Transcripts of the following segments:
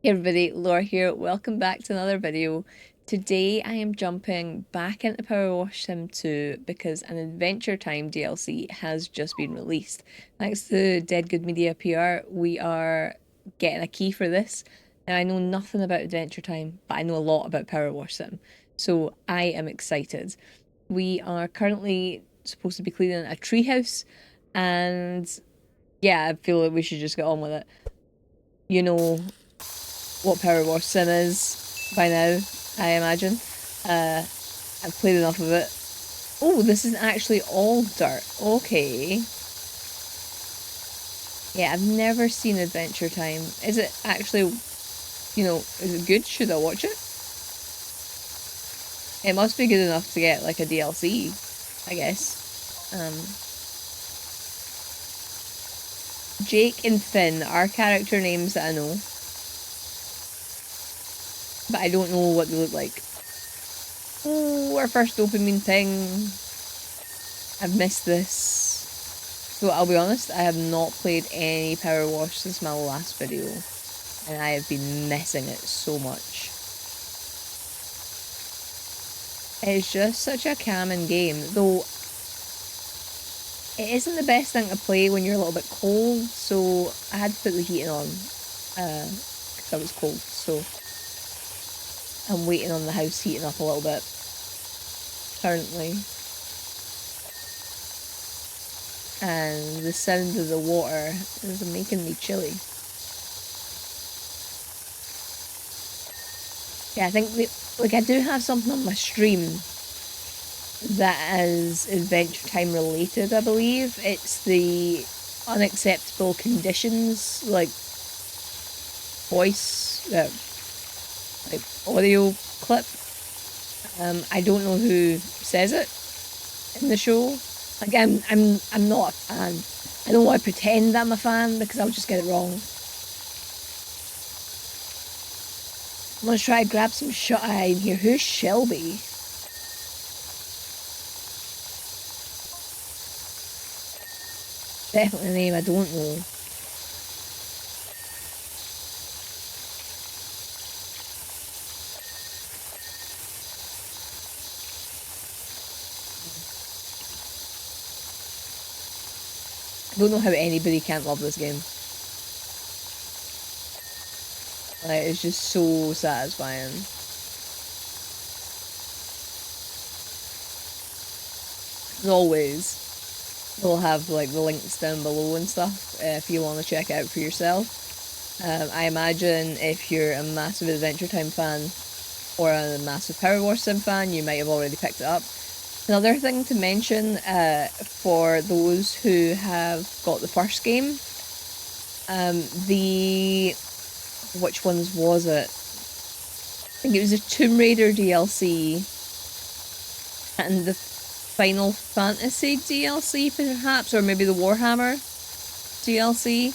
Hey everybody, Laura here. Welcome back to another video. Today I am jumping back into Powerwash Sim 2 because an Adventure Time DLC has just been released. Thanks to Dead Good Media PR, we are getting a key for this. Now I know nothing about Adventure Time, but I know a lot about Powerwash Sim, so I am excited. We are currently supposed to be cleaning a treehouse, and yeah, I feel like we should just get on with it. You know, what Powerwash Sim is by now, I imagine. Uh, I've played enough of it. Oh, this is actually all dirt. Okay. Yeah, I've never seen Adventure Time. Is it actually, is it good? Should I watch it? It must be good enough to get like a DLC, I guess. Jake and Finn are character names that I know, but I don't know what they look like. Oh, our first dopamine thing. I've missed this. So I'll be honest, I have not played any Power Wash since my last video, and I have been missing it so much. It's just such a calming game, though it isn't the best thing to play when you're a little bit cold, so I had to put the heating on, because I was cold, so I'm waiting on the house heating up a little bit, currently. And the sound of the water is making me chilly. Yeah, I think, I do have something on my stream that is Adventure Time related, I believe. It's the unacceptable conditions, like voice, like audio clip. I don't know who says it in the show. Like I'm not a fan. I don't want to pretend I'm a fan because I'll just get it wrong. I'm gonna try to grab some shut eye in here. Who's Shelby? Definitely a name I don't know. I don't know how anybody can't love this game. Like, it's just so satisfying. As always, we'll have like the links down below and stuff if you want to check it out for yourself. I imagine if you're a massive Adventure Time fan or a massive Powerwash Sim fan, you might have already picked it up. Another thing to mention for those who have got the first game, which ones was it? I think it was a Tomb Raider DLC and the Final Fantasy DLC perhaps, or maybe the Warhammer DLC.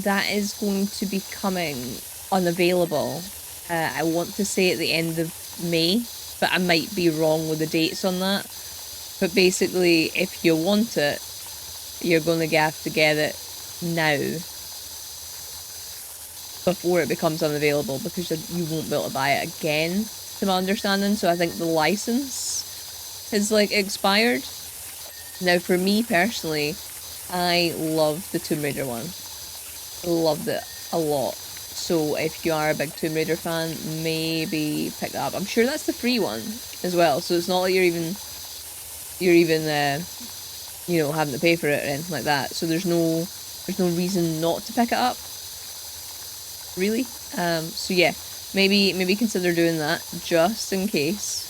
That is going to be coming unavailable. I want to say at the end of May, but I might be wrong with the dates on that. But basically, if you want it, you're going to have to get it now before it becomes unavailable, because you won't be able to buy it again, to my understanding. So I think the license is like expired. Now, for me personally, I love the Tomb Raider one. Loved it a lot. So if you are a big Tomb Raider fan, maybe pick that up. I'm sure that's the free one as well. So it's not like you're even having to pay for it or anything like that. So there's no reason not to pick it up, really. So yeah, maybe consider doing that just in case,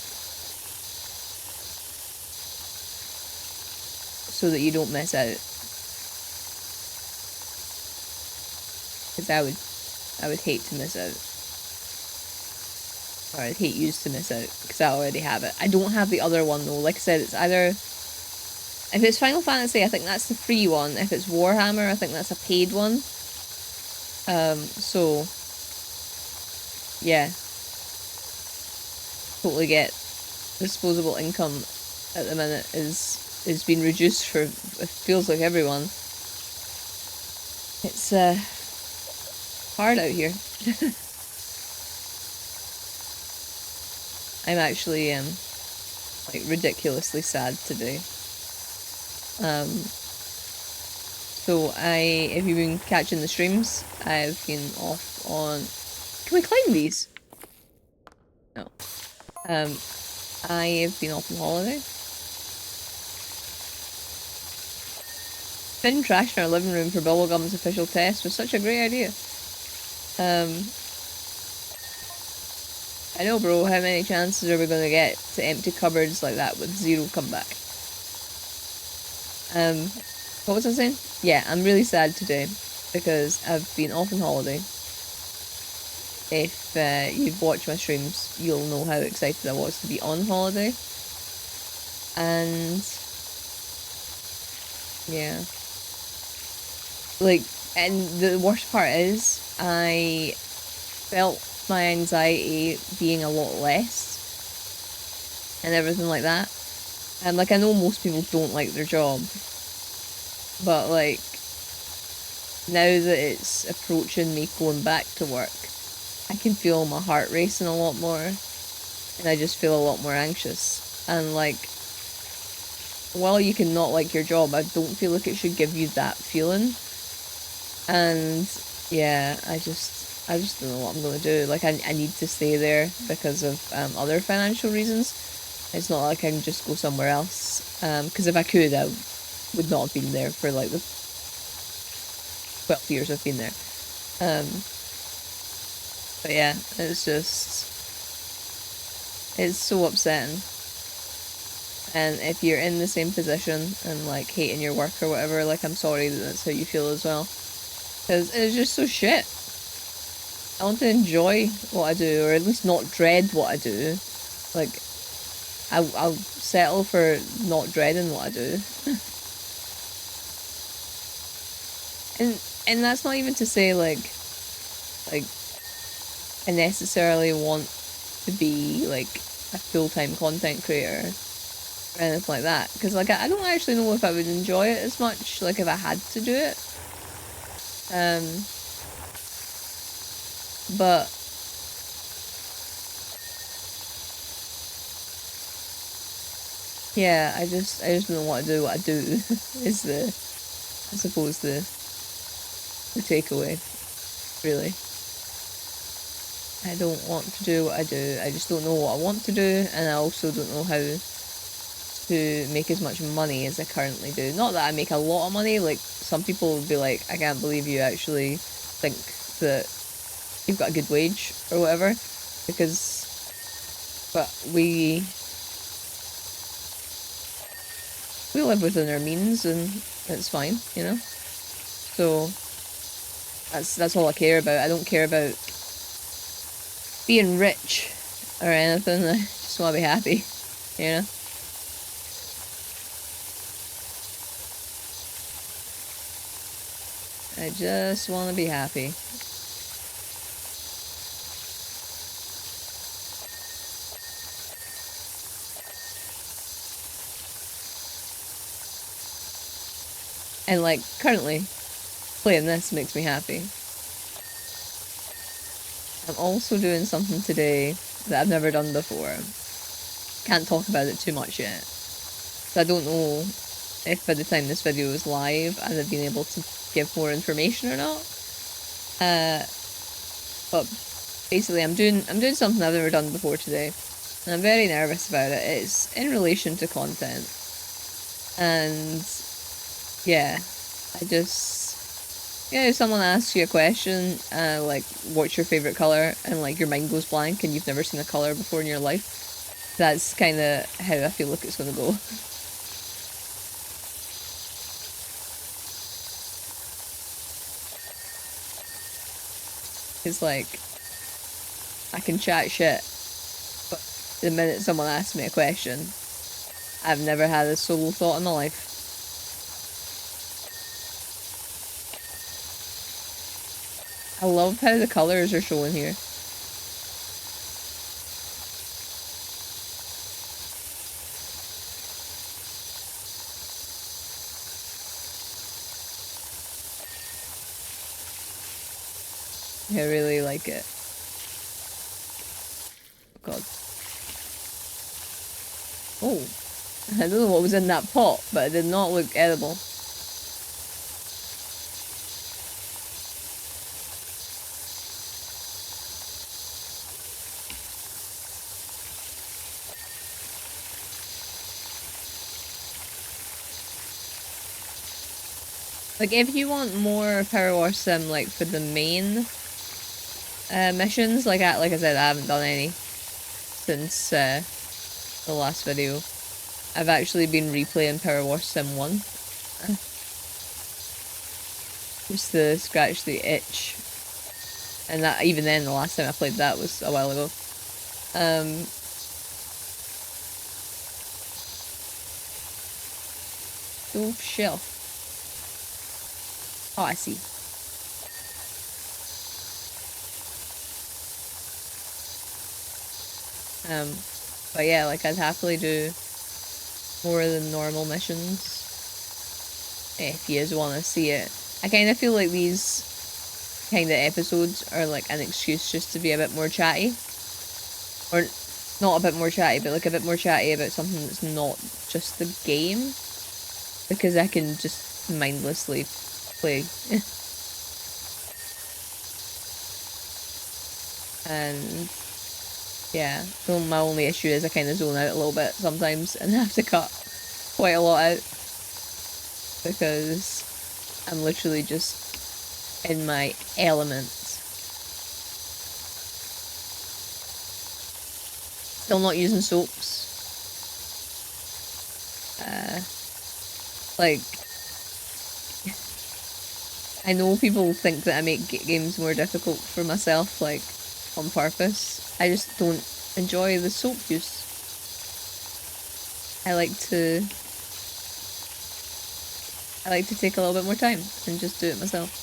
so that you don't miss out. Because I would hate to miss out. Or I'd hate yous to miss out, because I already have it. I don't have the other one though. Like I said, it's either, if it's Final Fantasy, I think that's the free one. If it's Warhammer, I think that's a paid one. So yeah, totally get disposable income at the minute is being reduced for, it feels like, everyone. It's hard out here. I'm actually like ridiculously sad today. So if you've been catching the streams, I've been off on. Can we climb these? No. I have been off on holiday. Bin trash in our living room for Bubblegum's official test was such a great idea. I know, bro, how many chances are we going to get to empty cupboards like that with zero comeback? What was I saying? Yeah, I'm really sad today because I've been off on holiday. If you've watched my streams, you'll know how excited I was to be on holiday. And yeah. Like, and the worst part is, I felt my anxiety being a lot less and everything like that. And like, I know most people don't like their job, but like, now that it's approaching me going back to work, I can feel my heart racing a lot more, and I just feel a lot more anxious. And like, while you can not like your job, I don't feel like it should give you that feeling. And yeah, I just don't know what I'm gonna do. Like, I need to stay there because of other financial reasons. It's not like I can just go somewhere else. Because if I could, I would not have been there for like the 12 years I've been there. But yeah, it's so upsetting. And if you're in the same position and like hating your work or whatever, like, I'm sorry that that's how you feel as well. Because it's just so shit. I want to enjoy what I do, or at least not dread what I do. Like, I'll settle for not dreading what I do. and that's not even to say like I necessarily want to be like a full-time content creator or anything like that, because like I don't actually know if I would enjoy it as much, like, if I had to do it. But yeah, I just don't know what I do is the, I suppose, the takeaway, really. I don't want to do what I do. I just don't know what I want to do, and I also don't know how to make as much money as I currently do. Not that I make a lot of money. Like, some people would be like, I can't believe you actually think that you've got a good wage or whatever, because, but we live within our means, and it's fine, you know. So that's all I care about. I don't care about being rich or anything. I just want to be happy, you know. I just want to be happy. And like, currently playing this makes me happy. I'm also doing something today that I've never done before. Can't talk about it too much yet, so I don't know if by the time this video is live I'd have been able to give more information or not. But basically I'm doing something I've never done before today, and I'm very nervous about it. It's in relation to content, and yeah, if someone asks you a question, like, what's your favourite colour, and like your mind goes blank and you've never seen a colour before in your life, that's kind of how I feel like it's going to go. It's like, I can chat shit, but the minute someone asks me a question, I've never had a solo thought in my life. I love how the colours are showing here. I really like it. Oh god. Oh. I don't know what was in that pot, but it did not look edible. Like, if you want more Powerwash Sim, like, for the main missions, like I said, I haven't done any since the last video. I've actually been replaying Powerwash Sim 1. Just to scratch the itch. And that, even then, the last time I played that was a while ago. Oh, shelf. Oh, I see. But yeah, like, I'd happily do more than normal missions if you just want to see it. I kind of feel like these kind of episodes are like an excuse just to be a bit more chatty. Or not a bit more chatty, but like a bit more chatty about something that's not just the game. Because I can just mindlessly play. And yeah, so my only issue is I kind of zone out a little bit sometimes and have to cut quite a lot out. Because I'm literally just in my element. Still not using soaps. Like, I know people think that I make games more difficult for myself, like, on purpose. I just don't enjoy the soap use. I like to take a little bit more time and just do it myself.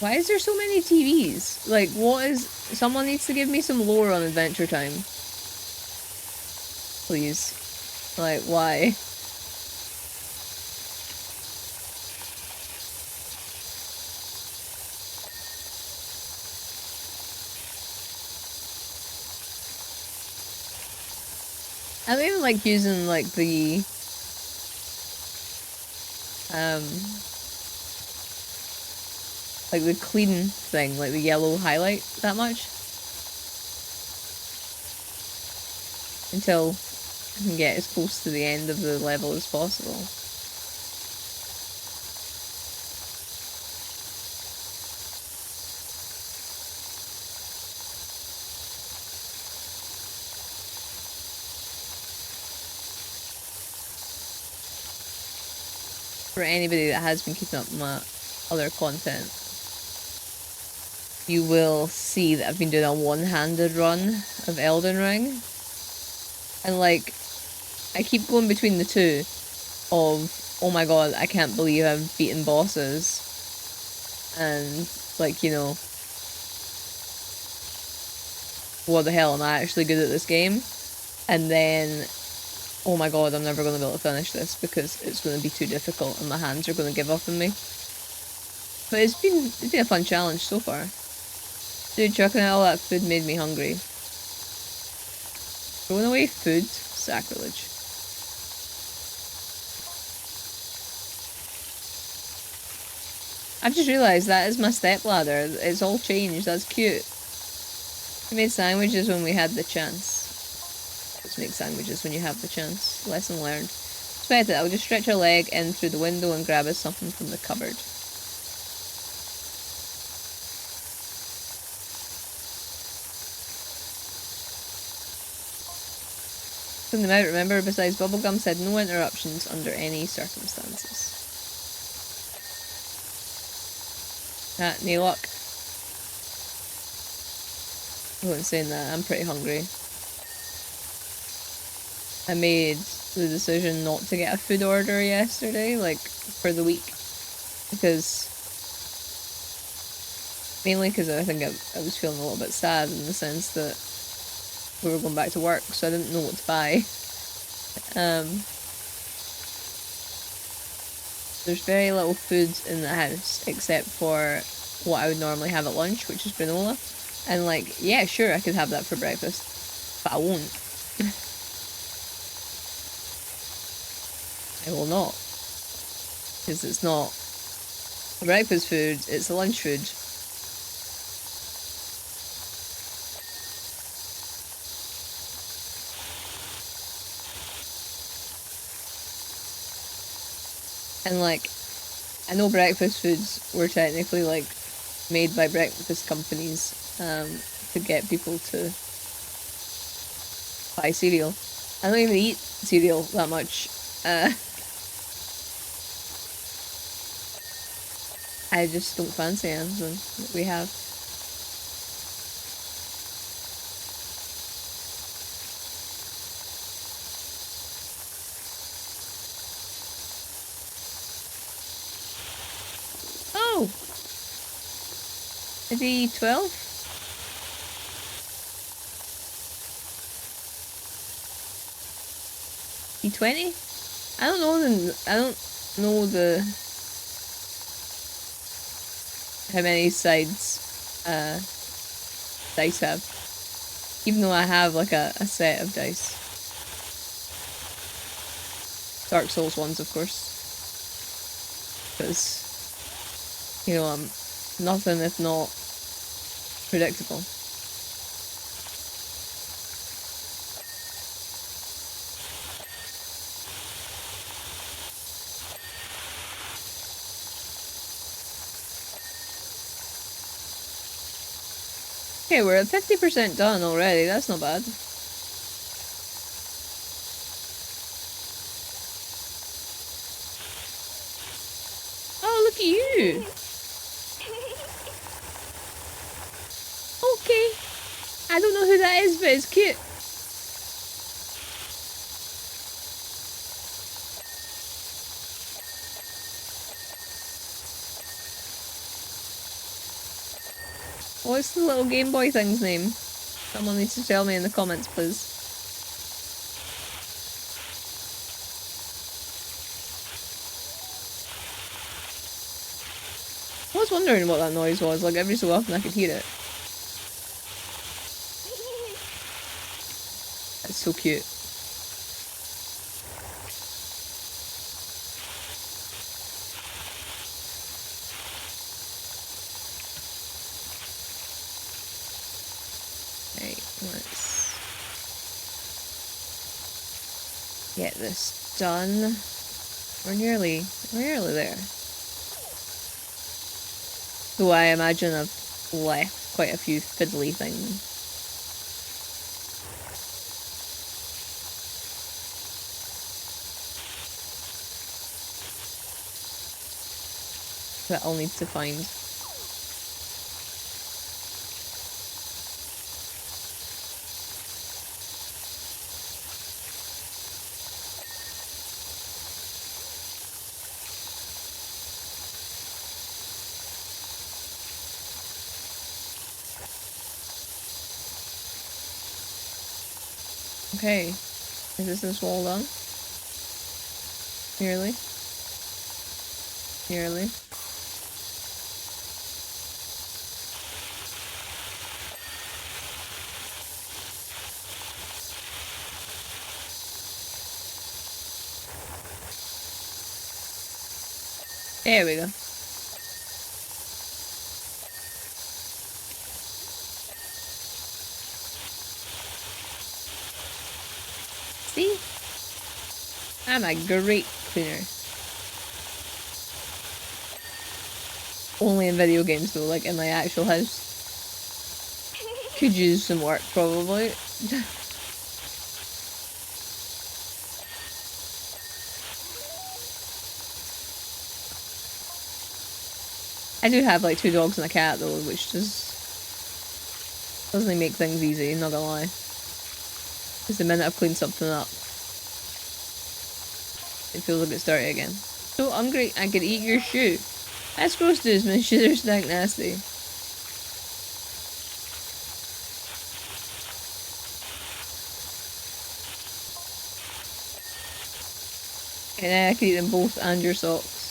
Why is there so many TVs? Like, what is... Someone needs to give me some lore on Adventure Time. Please. Like, why? I don't even like using, like, the... like the clean thing, like the yellow highlight that much. Until I can get as close to the end of the level as possible. For anybody that has been keeping up my other content, you will see that I've been doing a one-handed run of Elden Ring. And like, I keep going between the two of, oh my god, I can't believe I've beaten bosses. And like, you know, what the hell, am I actually good at this game? And then, oh my god, I'm never going to be able to finish this because it's going to be too difficult and my hands are going to give up on me. But it's been a fun challenge so far. Dude, chucking out all that food made me hungry. Throwing away food? Sacrilege. I've just realised that is my stepladder. It's all changed. That's cute. We made sandwiches when we had the chance. Let's make sandwiches when you have the chance. Lesson learned. Sweat it. I'll just stretch her leg in through the window and grab us something from the cupboard. Something out, remember, besides bubblegum said no interruptions under any circumstances. No luck. I wasn't saying that, I'm pretty hungry. I made the decision not to get a food order yesterday, like, for the week. Because... mainly because I think I was feeling a little bit sad in the sense that we were going back to work, so I didn't know what to buy. There's very little food in the house except for what I would normally have at lunch, which is granola. And like, yeah, sure, I could have that for breakfast, but I won't. I will not. Because it's not a breakfast food, it's a lunch food. And like, I know breakfast foods were technically like made by breakfast companies to get people to buy cereal. I don't even eat cereal that much. I just don't fancy anything that we have. Oh! Is he 12? He 20? I don't know the how many sides dice have. Even though I have like a set of dice. Dark Souls ones, of course. Because, you know, I'm nothing if not predictable. Okay, we're at 50% done already, that's not bad. Oh, look at you! Okay. I don't know who that is, but it's cute. What's the little Game Boy thing's name? Someone needs to tell me in the comments, please. I was wondering what that noise was, like every so often I could hear it. That's so cute. Right, let's get this done. We're nearly there. So I imagine I've left quite a few fiddly things. That I'll need to find. Okay, is this wall done? Nearly. Nearly. There we go. See? I'm a great cleaner. Only in video games though, like in my actual house. Could use some work probably. I do have like 2 dogs and a cat though, which just doesn't make things easy, not gonna lie. Because the minute I've cleaned something up, it feels a bit dirty again. So hungry, I could eat your shoe. That's gross, dudes. My shoes are stank nasty. And then I can eat them both and your socks.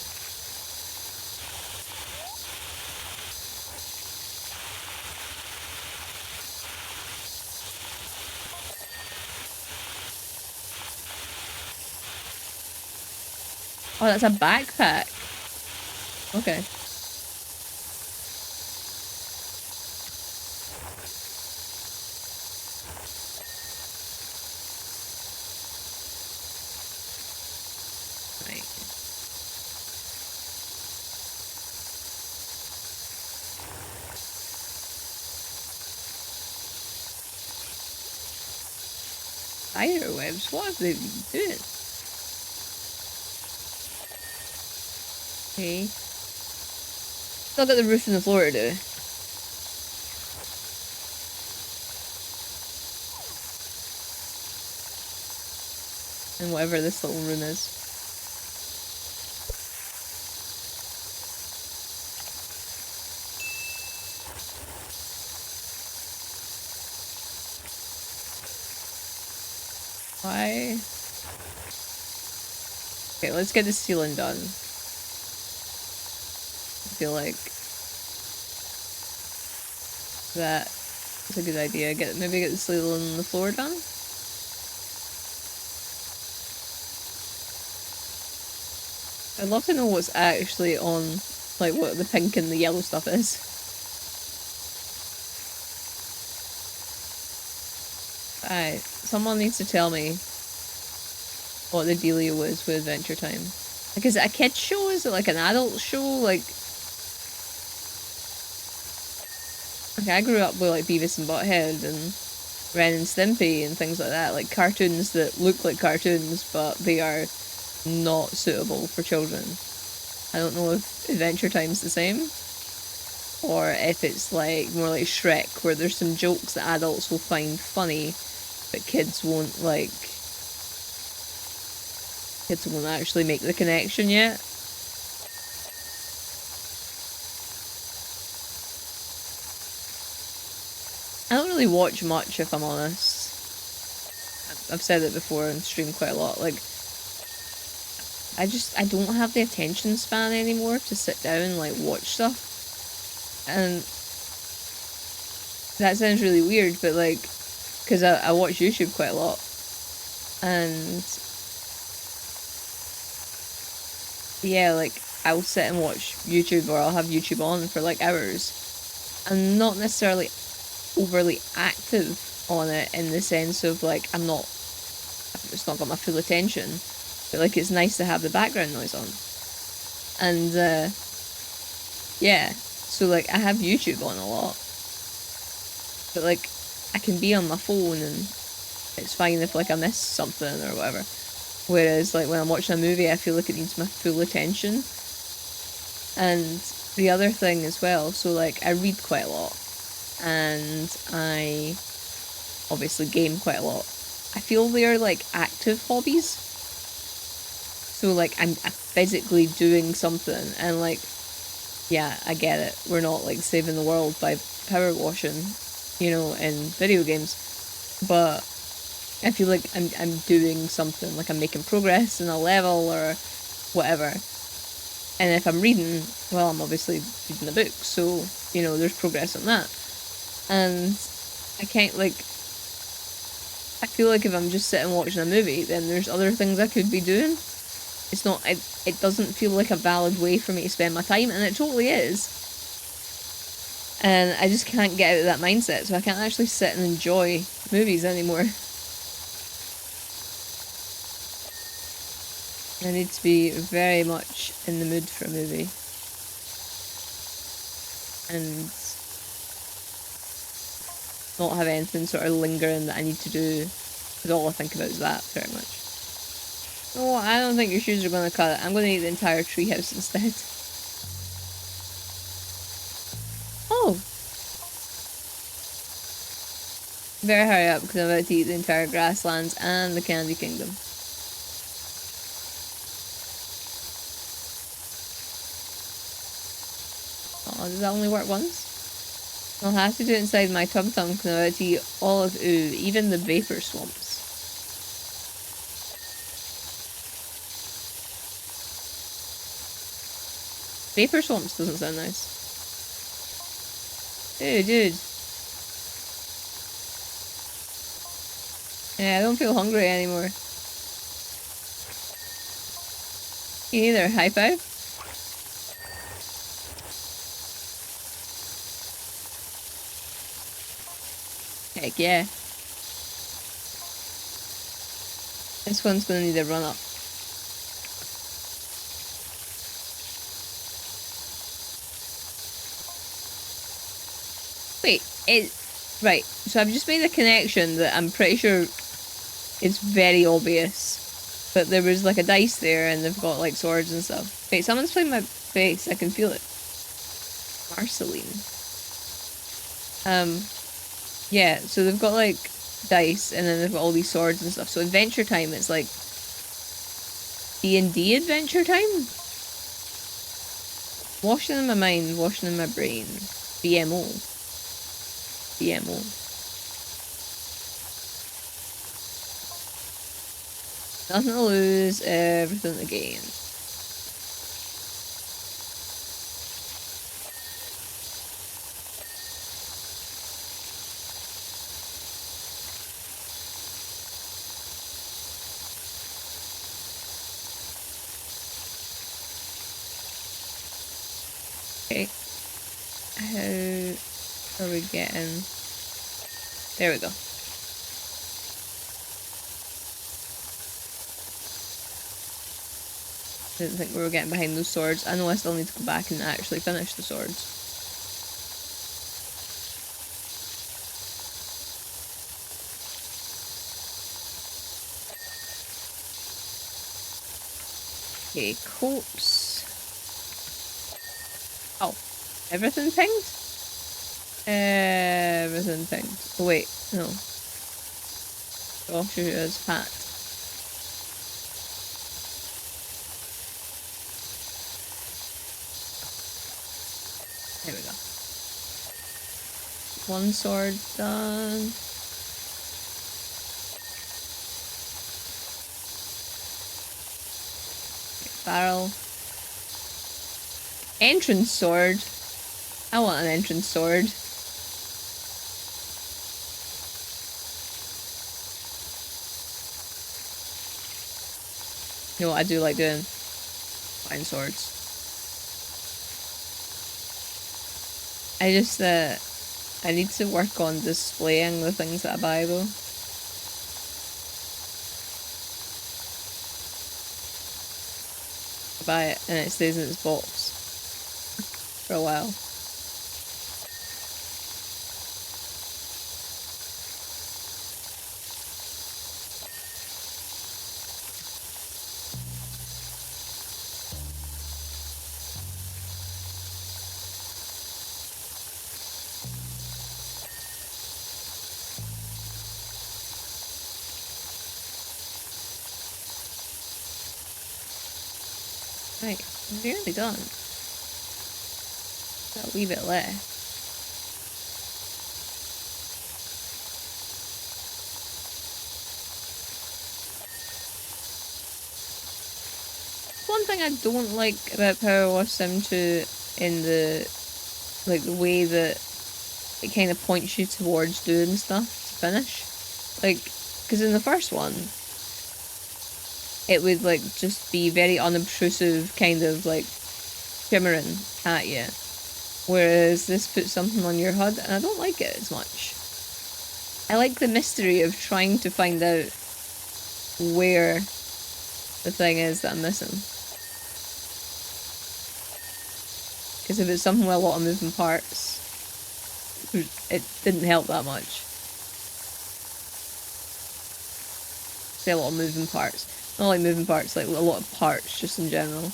Oh, that's a backpack. Okay. Right. Spider webs? What have they been doing? Okay. Still got the roof and the floor to do. And whatever this little room is. Why? Okay, let's get the ceiling done. I feel like that is a good idea. Maybe get the ceiling and the floor done. I'd love to know what's actually on, like what the pink and the yellow stuff is. Alright, someone needs to tell me what the dealio was with Adventure Time. Like, is it a kid's show? Is it like an adult show? Like I grew up with like Beavis and Butthead and Ren and Stimpy and things like that, like cartoons that look like cartoons, but they are not suitable for children. I don't know if Adventure Time's the same, or if it's like more like Shrek, where there's some jokes that adults will find funny, but kids won't like. Kids won't actually make the connection yet. I don't really watch much, if I'm honest. I've said it before and streamed quite a lot. Like, I don't have the attention span anymore to sit down and like watch stuff. And that sounds really weird, but like, because I watch YouTube quite a lot. And yeah, like, I'll sit and watch YouTube, or I'll have YouTube on for like hours. I'm not necessarily overly active on it in the sense of like it's not got my full attention, but like it's nice to have the background noise on. And yeah, so like I have YouTube on a lot, but like I can be on my phone and it's fine if like I miss something or whatever. Whereas like when I'm watching a movie, I feel like it needs my full attention. And the other thing as well, so like I read quite a lot, and I obviously game quite a lot. I feel they're like active hobbies. So like I'm physically doing something, and like, yeah, I get it. We're not like saving the world by power washing, you know, in video games. But I feel like I'm doing something, like I'm making progress in a level or whatever. And if I'm reading, well, I'm obviously reading a book, so, you know, there's progress on that. And I can't, like, I feel like if I'm just sitting watching a movie, then there's other things I could be doing. It's not, it doesn't feel like a valid way for me to spend my time, and it totally is. And I just can't get out of that mindset, so I can't actually sit and enjoy movies anymore. I need to be very much in the mood for a movie. And not have anything sort of lingering that I need to do, because all I think about is that, very much. Oh, I don't think your shoes are going to cut it. I'm going to eat the entire treehouse instead. Oh! Better hurry up, because I'm about to eat the entire grasslands and the Candy Kingdom. Oh, does that only work once? I'll have to do it inside my tum-tum, because I'm about to eat all of Ooo, even the vapor swamps. Vapor swamps doesn't sound nice. Dude. Yeah, I don't feel hungry anymore. You neither. High five? Heck yeah. This one's gonna need a run up. Wait, right, so I've just made a connection that I'm pretty sure is very obvious. But there was like a dice there and they've got like swords and stuff. Wait, someone's playing my face, I can feel it. Marceline. Yeah, so they've got like dice and then they've got all these swords and stuff. So Adventure Time, it's like D&D Adventure Time? Washing in my mind, washing in my brain. BMO. BMO. Nothing to lose, everything to gain. Okay. How are we getting? There we go. Didn't think we were getting behind those swords. I know I still need to go back and actually finish the swords. Okay, coats. Oh, everything pinged? Everything pinged. Oh wait, no. Joshua's hat. There we go. One sword done. Barrel. Entrance sword. I want an entrance sword. You know what I do like doing? Buying swords. I just, I need to work on displaying the things that I buy though. I buy it and it stays in its box for a while. Right, I'm nearly done. Got a wee bit left. One thing I don't like about Powerwash Sim 2 in the way that it kind of points you towards doing stuff to finish. Like, because in the first one, it would like just be very unobtrusive, kind of like shimmering at you. Whereas this puts something on your HUD and I don't like it as much. I like the mystery of trying to find out where the thing is that I'm missing. Because if it's something with a lot of moving parts, it didn't help that much. Say a lot of moving parts. Not like moving parts, like a lot of parts just in general.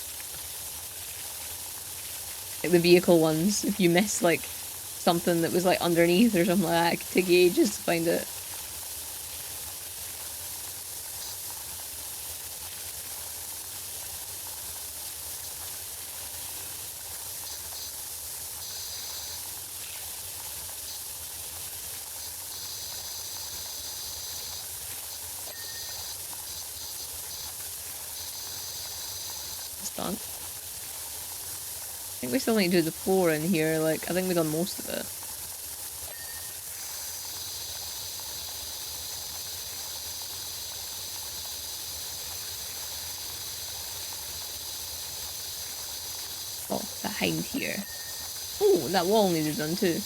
Like the vehicle ones, if you miss like something that was like underneath or something like that, it could take you ages to find it. It's done. think we still need to do the floor in here, like, I think we've done most of it. Oh, behind here. Oh, that wall needed done too.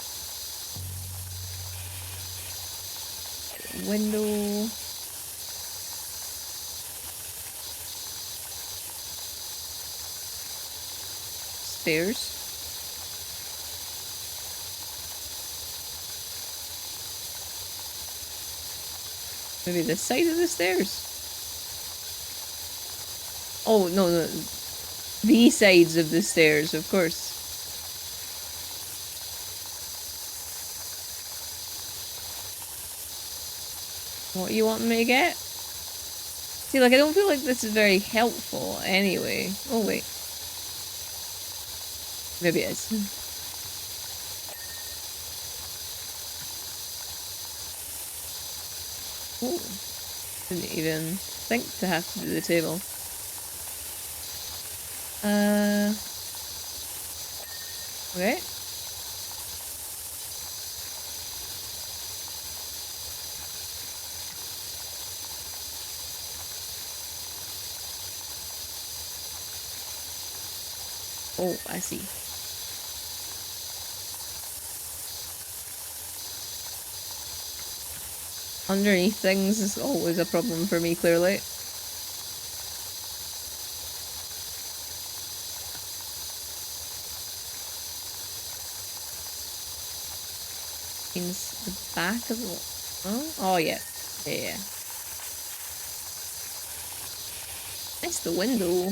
Window. Stairs. Maybe this side of the stairs. Oh, no, no. The sides of the stairs, of course. What you want me to get? See, like, I don't feel like this is very helpful anyway. Oh, wait. Maybe it is. Oh. Didn't even think to have to do the table. Okay. Oh, I see. Underneath things is always a problem for me, clearly. Means the back of the... Oh, oh yeah. Yeah. It's the window.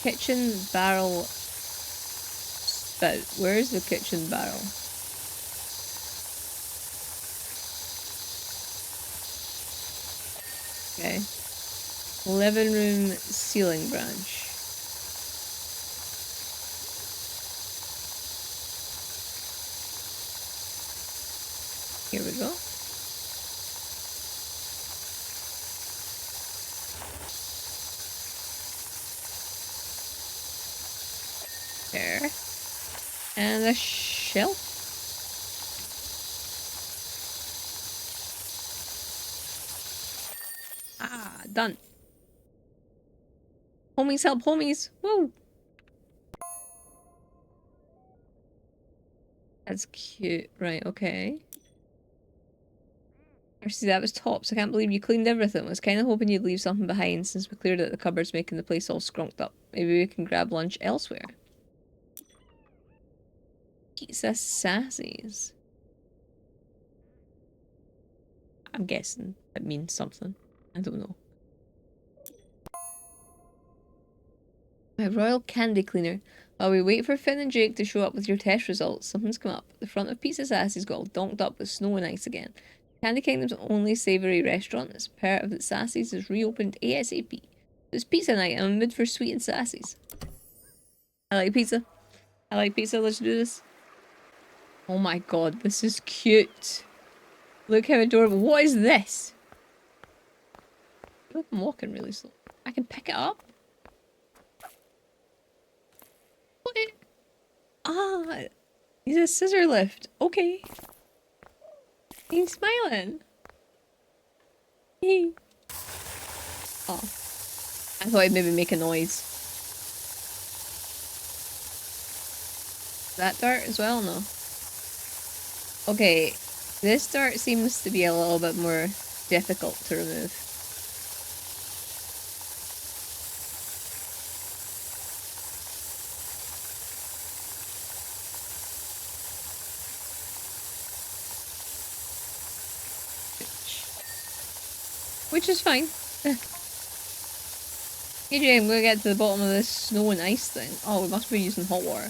Kitchen barrel spout. Where's the kitchen barrel? Okay. Living room ceiling branch. Here we go. There. And a shelf. Ah, done. Homies help homies. Woo! That's cute. Right, okay. See, that was tops. I can't believe you cleaned everything. Was kind of hoping you'd leave something behind since we cleared out the cupboards, making the place all skrunked up. Maybe we can grab lunch elsewhere. Pizza Sassy's. I'm guessing it means something. I don't know. My royal candy cleaner. While we wait for Finn and Jake to show up with your test results, something's come up. The front of Pizza Sassy's got all donked up with snow and ice again. Candy Kingdom's only savoury restaurant that's part of the Sassy's is reopened ASAP. It's pizza night and I'm in the mood for sweet and Sassy's. I like pizza. I like pizza, let's do this. Oh my god, this is cute. Look how adorable. What is this? I feel like I'm walking really slow. I can pick it up? What? Ah, he's a scissor lift. Okay. He's smiling. Hey. Oh. I thought I'd maybe make a noise. Is that dirt as well? No. Okay. This dirt seems to be a little bit more difficult to remove. Which is fine. Hey Jay, I'm gonna get to the bottom of this snow and ice thing. Oh, we must be using hot water.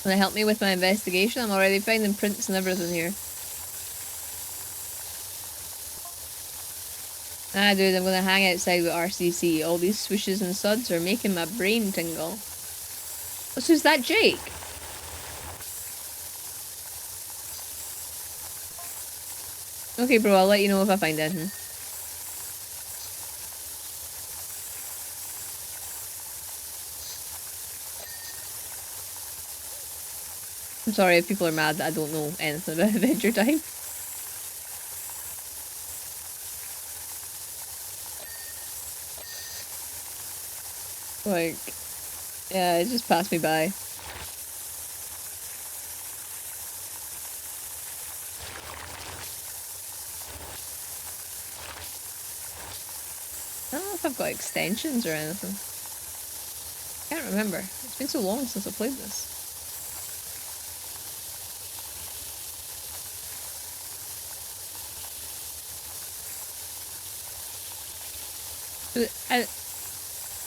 Gonna help me with my investigation? I'm already finding prints and everything here. Ah, dude, I'm gonna hang outside with RCC. All these swishes and suds are making my brain tingle. Oh, so is that Jake? Okay, bro, I'll let you know if I find anything. I'm sorry if people are mad that I don't know anything about Adventure Time. Like, yeah, it just passed me by. I don't know if I've got extensions or anything. Can't remember. It's been so long since I played this.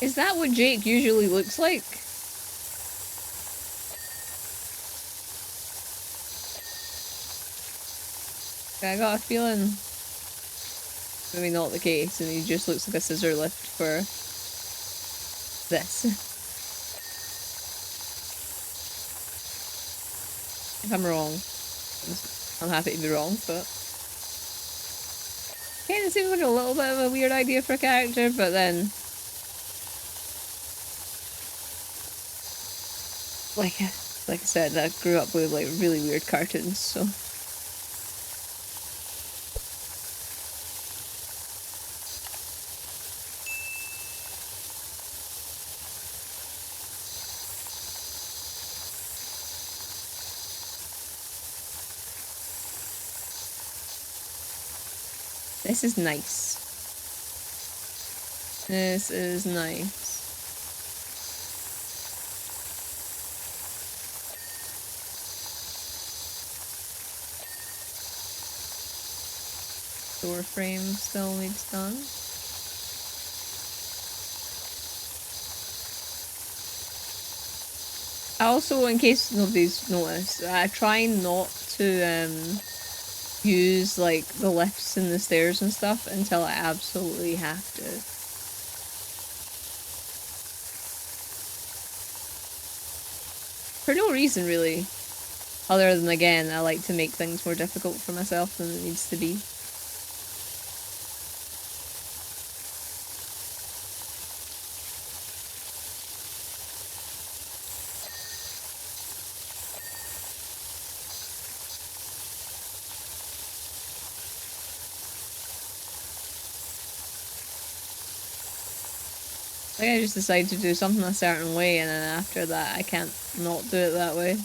Is that what Jake usually looks like? I got a feeling maybe not the case, and he just looks like a scissor lift for this. If I'm wrong, I'm happy to be wrong, but kind of seems like a little bit of a weird idea for a character, but then like I said, I grew up with like really weird cartoons, so. This is nice. This is nice. Door frame still needs done. Also, in case nobody's noticed, I try not to use like the lifts and the stairs and stuff until I absolutely have to. For no reason really, other than again I like to make things more difficult for myself than it needs to be. Like I just decide to do something a certain way, and then after that I can't not do it that way.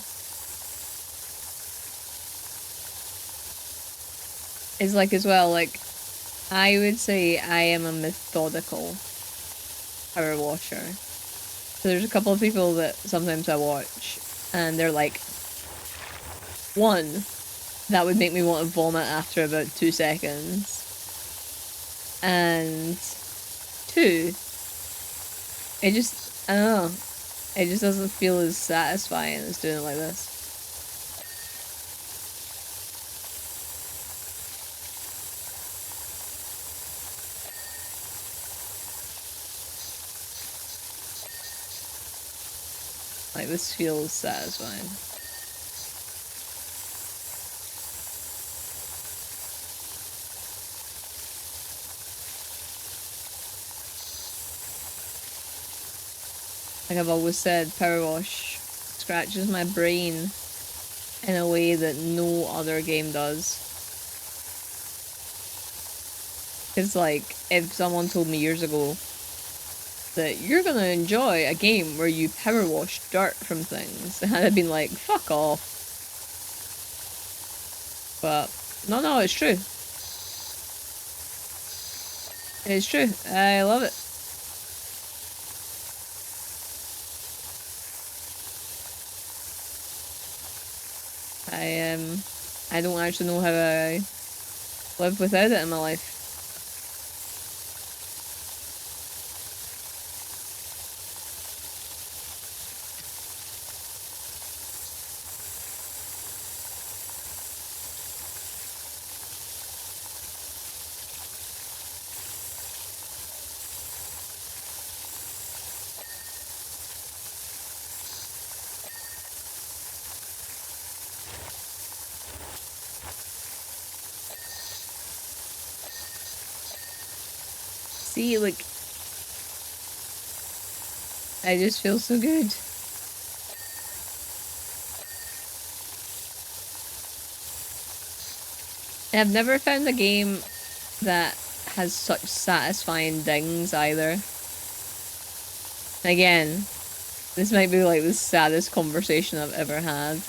It's like as well, like I would say I am a methodical power washer. So there's a couple of people that sometimes I watch and they're like, one, that would make me want to vomit after about 2 seconds. And two, it just, I don't know, it just doesn't feel as satisfying as doing it like this. Like this feels satisfying. Like I've always said, power wash scratches my brain in a way that no other game does. It's like if someone told me years ago that you're gonna enjoy a game where you power wash dirt from things, and I'd been like, fuck off. But no, it's true. It's true. I love it. I don't actually know how I live without it in my life. See, like, I just feel so good. I've never found a game that has such satisfying dings either. Again, this might be like the saddest conversation I've ever had.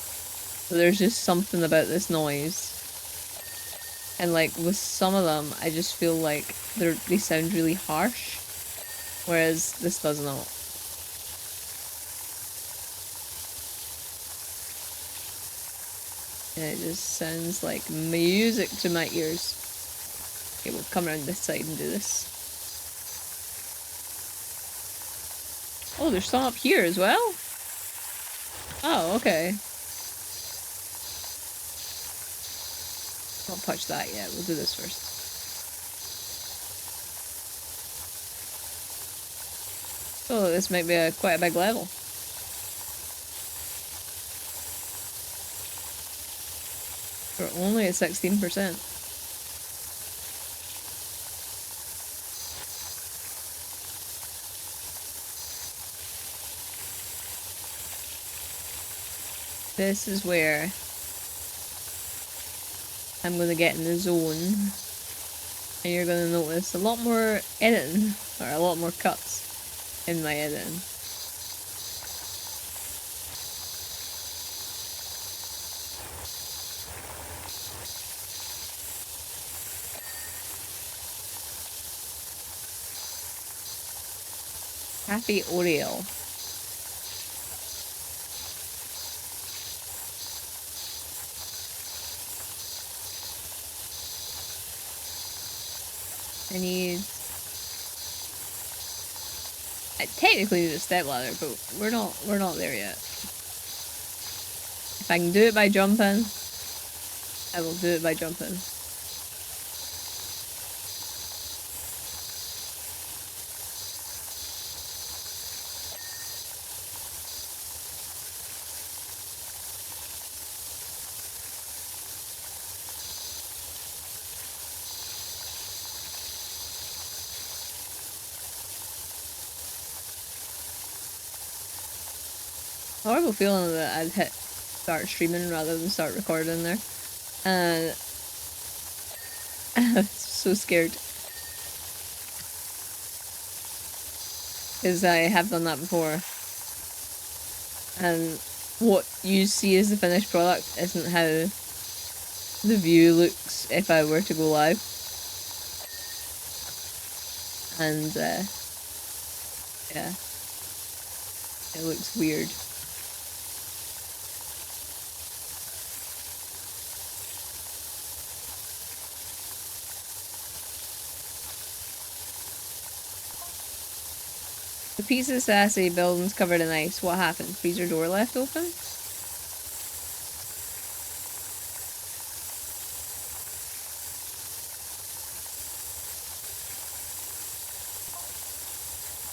But there's just something about this noise. And like with some of them, I just feel like they sound really harsh. Whereas this does not. And it just sounds like music to my ears. Okay, we'll come around this side and do this. Oh, there's some up here as well? Oh, okay. Don't touch that yet, we'll do this first. Oh, this might be quite a big level. We're only at 16%. This is where I'm going to get in the zone. And you're going to notice a lot more editing, or a lot more cuts in my editing. Happy Oreo. I need... I technically need a step ladder, but we're not there yet. If I can do it by jumping, I will do it by jumping. Horrible feeling that I'd hit start streaming rather than start recording there. And I'm so scared. Because I have done that before. And what you see as the finished product isn't how the view looks if I were to go live. And yeah, it looks weird. The piece of Sassy building's covered in ice. What happened? Freezer door left open?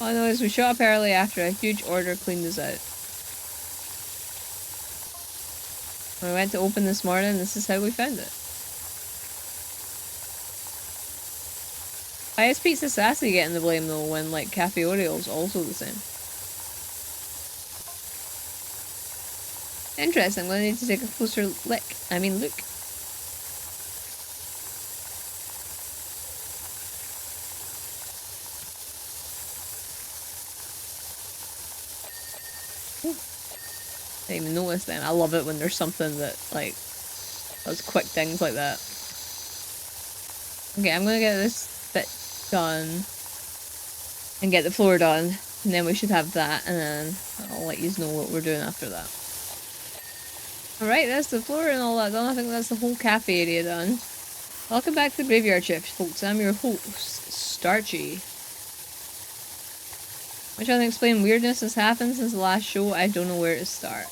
All I know is we showed up early after a huge order cleaned us out. When we went to open this morning, this is how we found it. Why is Pizza Sassy getting the blame though when like Cafe Oreo's also the same? Interesting, I'm gonna need to take a closer look. I didn't even notice them. I love it when there's something that like does quick things like that. Okay, I'm gonna get this bit done and get the floor done, and then we should have that, and then I'll let you know what we're doing after that. Alright, that's the floor and all that done. I think that's the whole cafe area done. Welcome back to the Graveyard Shift, folks. I'm your host, Starchy. I'm trying to explain weirdness has happened since the last show. I don't know where to start.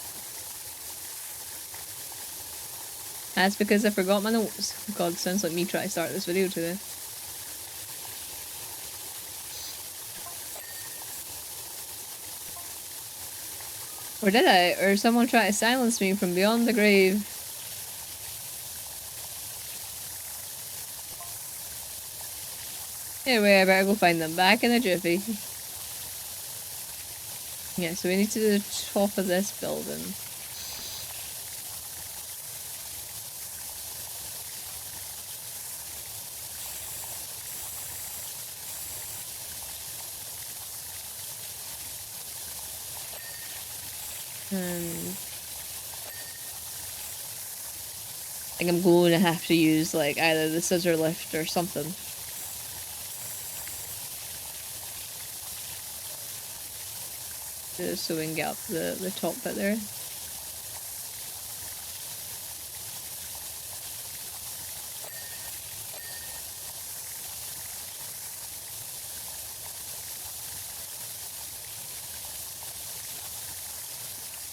That's because I forgot my notes. God, sounds like me trying to start this video today. Or did I? Or someone tried to silence me from beyond the grave? Anyway, I better go find them. Back in a jiffy. Yeah, so we need to do the top of this building. And I think I'm going to have to use like either the scissor lift or something. Just so we can get up the top bit there.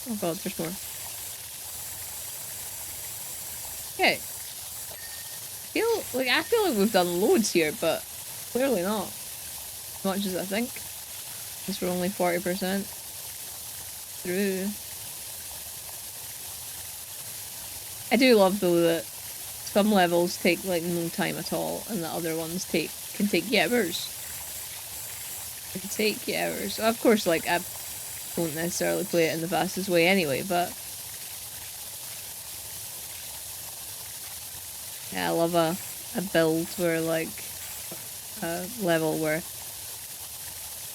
Oh god, there's more. Okay. I feel like we've done loads here, but clearly not. As much as I think. Because we're only 40% through. I do love though that some levels take like no time at all, and the other ones can take hours. Can take hours. Of course, like I don't necessarily play it in the fastest way anyway, but yeah, I love a build where like a level where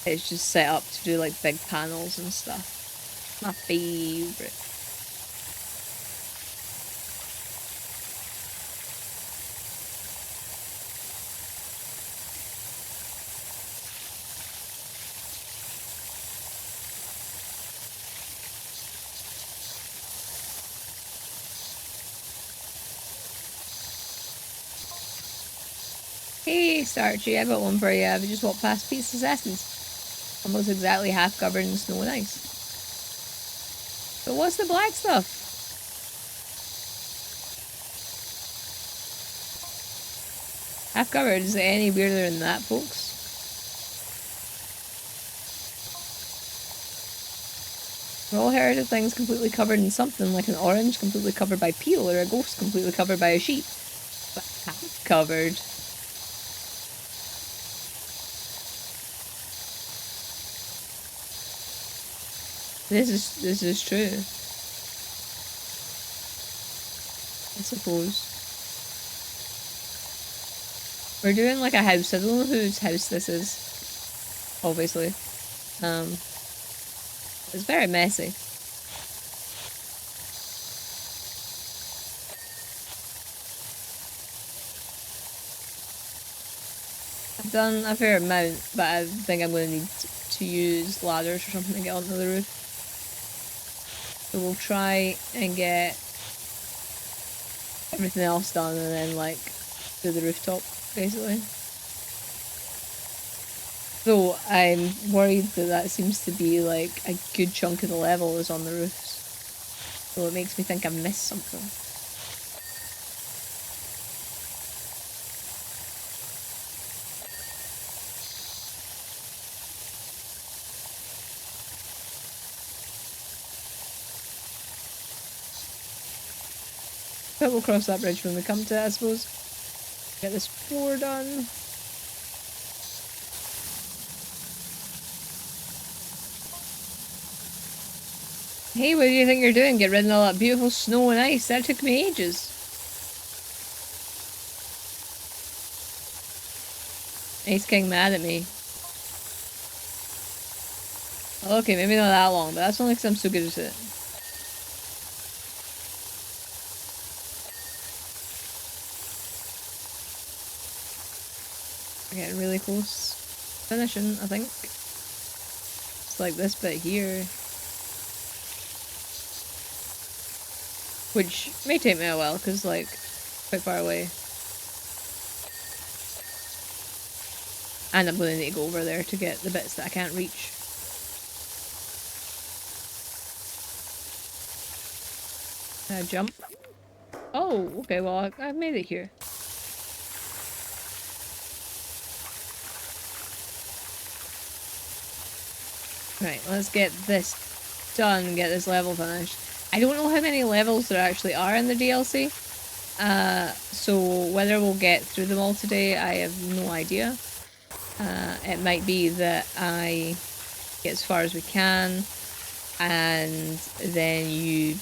it's just set up to do like big panels and stuff. My favourite. Hey, Starchy, I got one for you. Have you just walked past Pete's Assassins? Almost exactly half covered in snow and ice. But what's the black stuff? Half covered, is it any weirder than that, folks? We've all heard of things completely covered in something, like an orange completely covered by peel, or a ghost completely covered by a sheet. But half covered. This is true. I suppose. We're doing like a house. I don't know whose house this is. Obviously. It's very messy. I've done a fair amount, but I think I'm going to need to use ladders or something to get onto the roof. So we'll try and get everything else done and then like do the rooftop basically. Though I'm worried that seems to be like a good chunk of the level is on the roofs. So it makes me think I missed something. But we'll cross that bridge when we come to it, I suppose. Get this floor done. Hey, what do you think you're doing? Get rid of all that beautiful snow and ice. That took me ages. Ice King mad at me. Okay, maybe not that long, but that's only because I'm so good at it. We're getting really close. Finishing, I think. It's like this bit here. Which may take me a while, because, like, quite far away. And I'm going to need to go over there to get the bits that I can't reach. Jump. Oh, okay, well, I've made it here. Right, let's get this done and get this level finished. I don't know how many levels there actually are in the DLC, so whether we'll get through them all today, I have no idea. It might be that I get as far as we can, and then you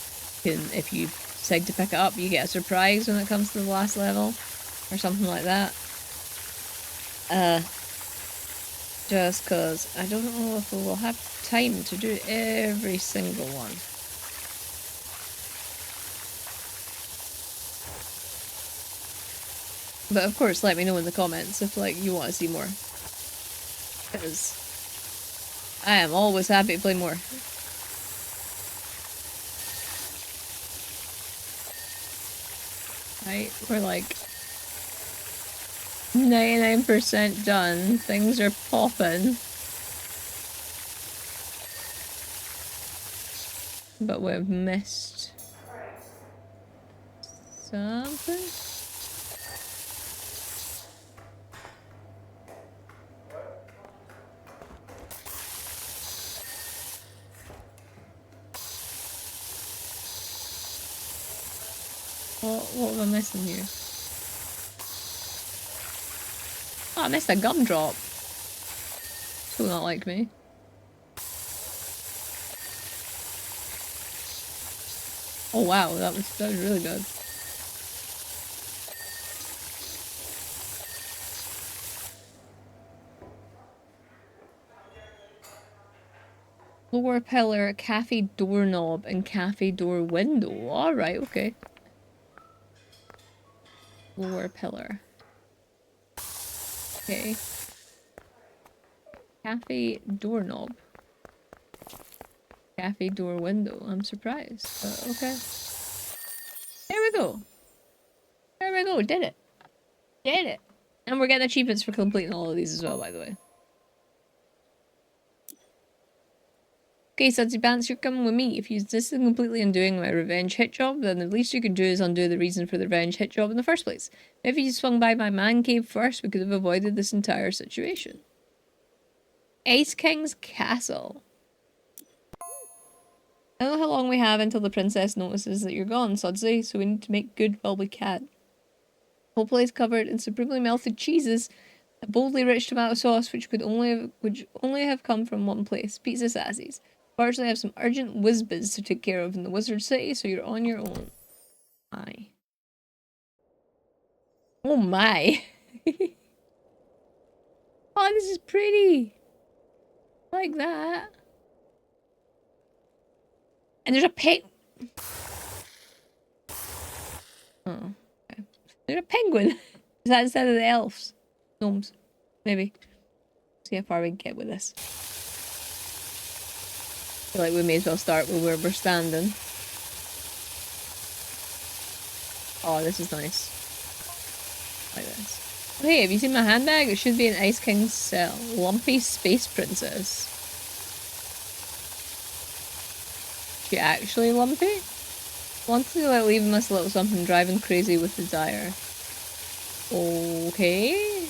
can, if you decide to pick it up, you get a surprise when it comes to the last level, or something like that. Just because I don't know if we will have time to do every single one. But of course, let me know in the comments if, like, you want to see more. Because I am always happy to play more. Right? We're like 99% done. Things are popping. But we've missed something. What am I missing here? Oh, I missed a gumdrop. So not like me. Oh wow, that was really good. Floor pillar, cafe doorknob, and cafe door window. Alright, okay. Floor pillar. Okay. Cafe doorknob. Cafe door window. I'm surprised, but okay. There we go. There we go. Did it. Did it. And we're getting achievements for completing all of these as well, by the way. Okay, Sudsy Pants, you're coming with me. If you insist on completely undoing my revenge hit job, then the least you can do is undo the reason for the revenge hit job in the first place. If you swung by my man cave first, we could have avoided this entire situation. Ice King's Castle. I don't know how long we have until the princess notices that you're gone, Sudsy, so we need to make good while we can. Whole place covered in supremely melted cheeses, a boldly rich tomato sauce which only have come from one place, Pizza Sassy's. Fortunately, I have some urgent whiz-biz to take care of in the Wizard City, so you're on your own. My. Oh my! Oh, this is pretty! Like that. And there's a pig. Oh, okay. There's a penguin. Is that instead of the elves? Gnomes. Maybe. See how far we can get with this. I feel like we may as well start with where we're standing. Oh, this is nice. Like this. Oh, hey, have you seen my handbag? It should be an Ice King's cell. Lumpy Space Princess. She actually lumpy? Wanted to like leaving us a little something, driving crazy with desire. Okay.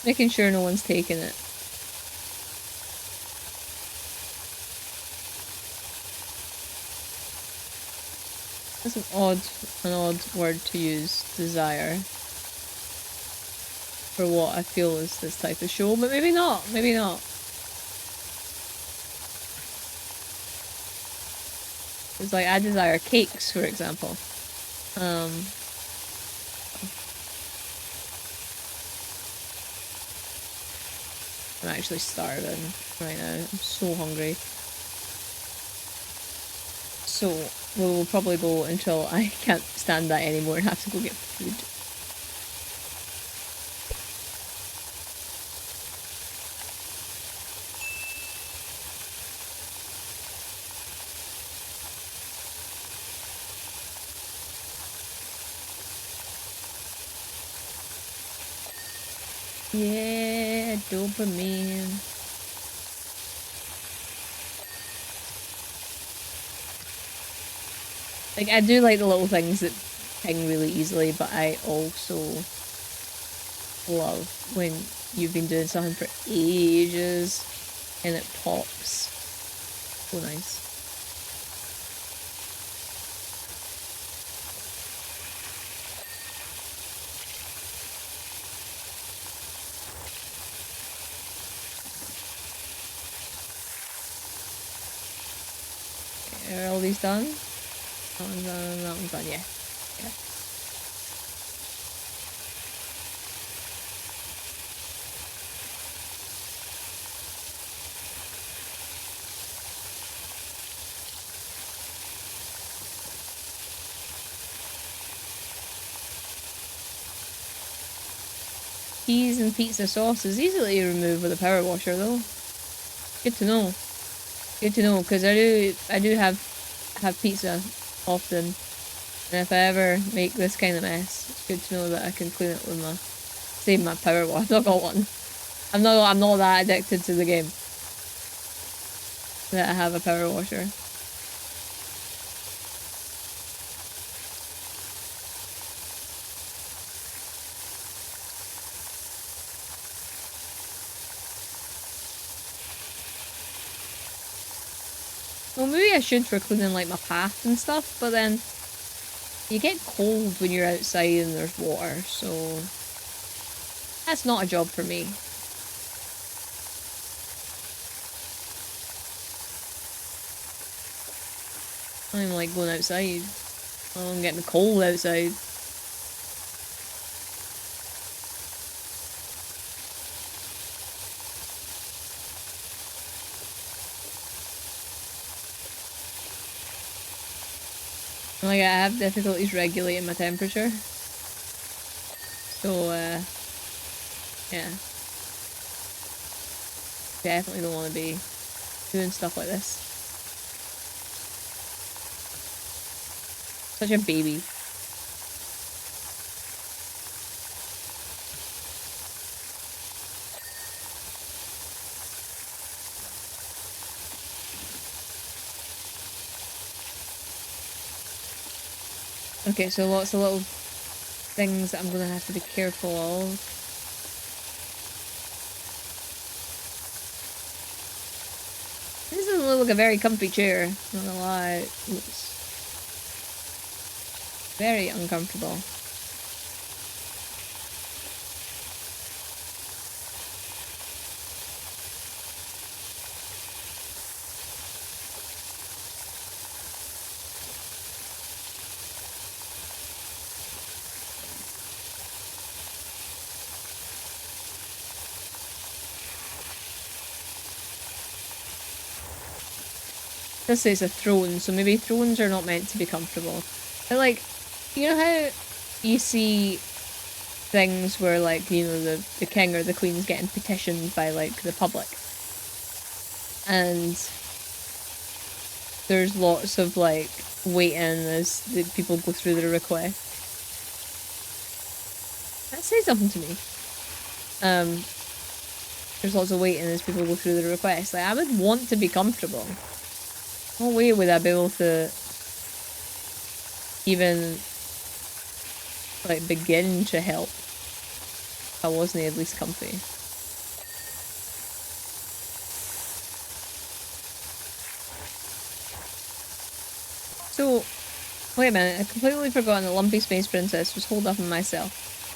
Making sure no one's taking it. That's an odd word to use, desire. For what I feel is this type of show, but maybe not, maybe not. It's like, I desire cakes, for example. I'm actually starving right now. I'm so hungry. So, we will probably go until I can't stand that anymore and have to go get food. Yeah, dopamine. Like, I do like the little things that ping really easily, but I also love when you've been doing something for ages and it pops. So nice. Are all these done? That one's done, that one's done, yeah. Yeah. Cheese and pizza sauce is easily removed with a power washer though. Good to know. Good to know, because I do have pizza often, and if I ever make this kind of mess, it's good to know that I can clean it with my power wash. I've not got one. I'm not that addicted to the game that I have a power washer. Well, maybe I should for cleaning like my path and stuff, but then you get cold when you're outside and there's water, so that's not a job for me. I don't even like going outside. I don't get me cold outside. Like, I have difficulties regulating my temperature. So, yeah. Definitely don't want to be doing stuff like this. Such a baby. Okay, so lots of little things that I'm gonna have to be careful of. This doesn't look like a very comfy chair, not gonna lie. It looks very uncomfortable. This says a throne, so maybe thrones are not meant to be comfortable. But like, you know how you see things where like, you know, the king or the queen's getting petitioned by like the public, and there's lots of like waiting as the people go through their request. That says something to me. There's lots of waiting as people go through their request. Like, I would want to be comfortable. No way would I be able to even like begin to help if I wasn't at least comfy. So, wait a minute, I completely forgotten that Lumpy Space Princess was holed up in my cell.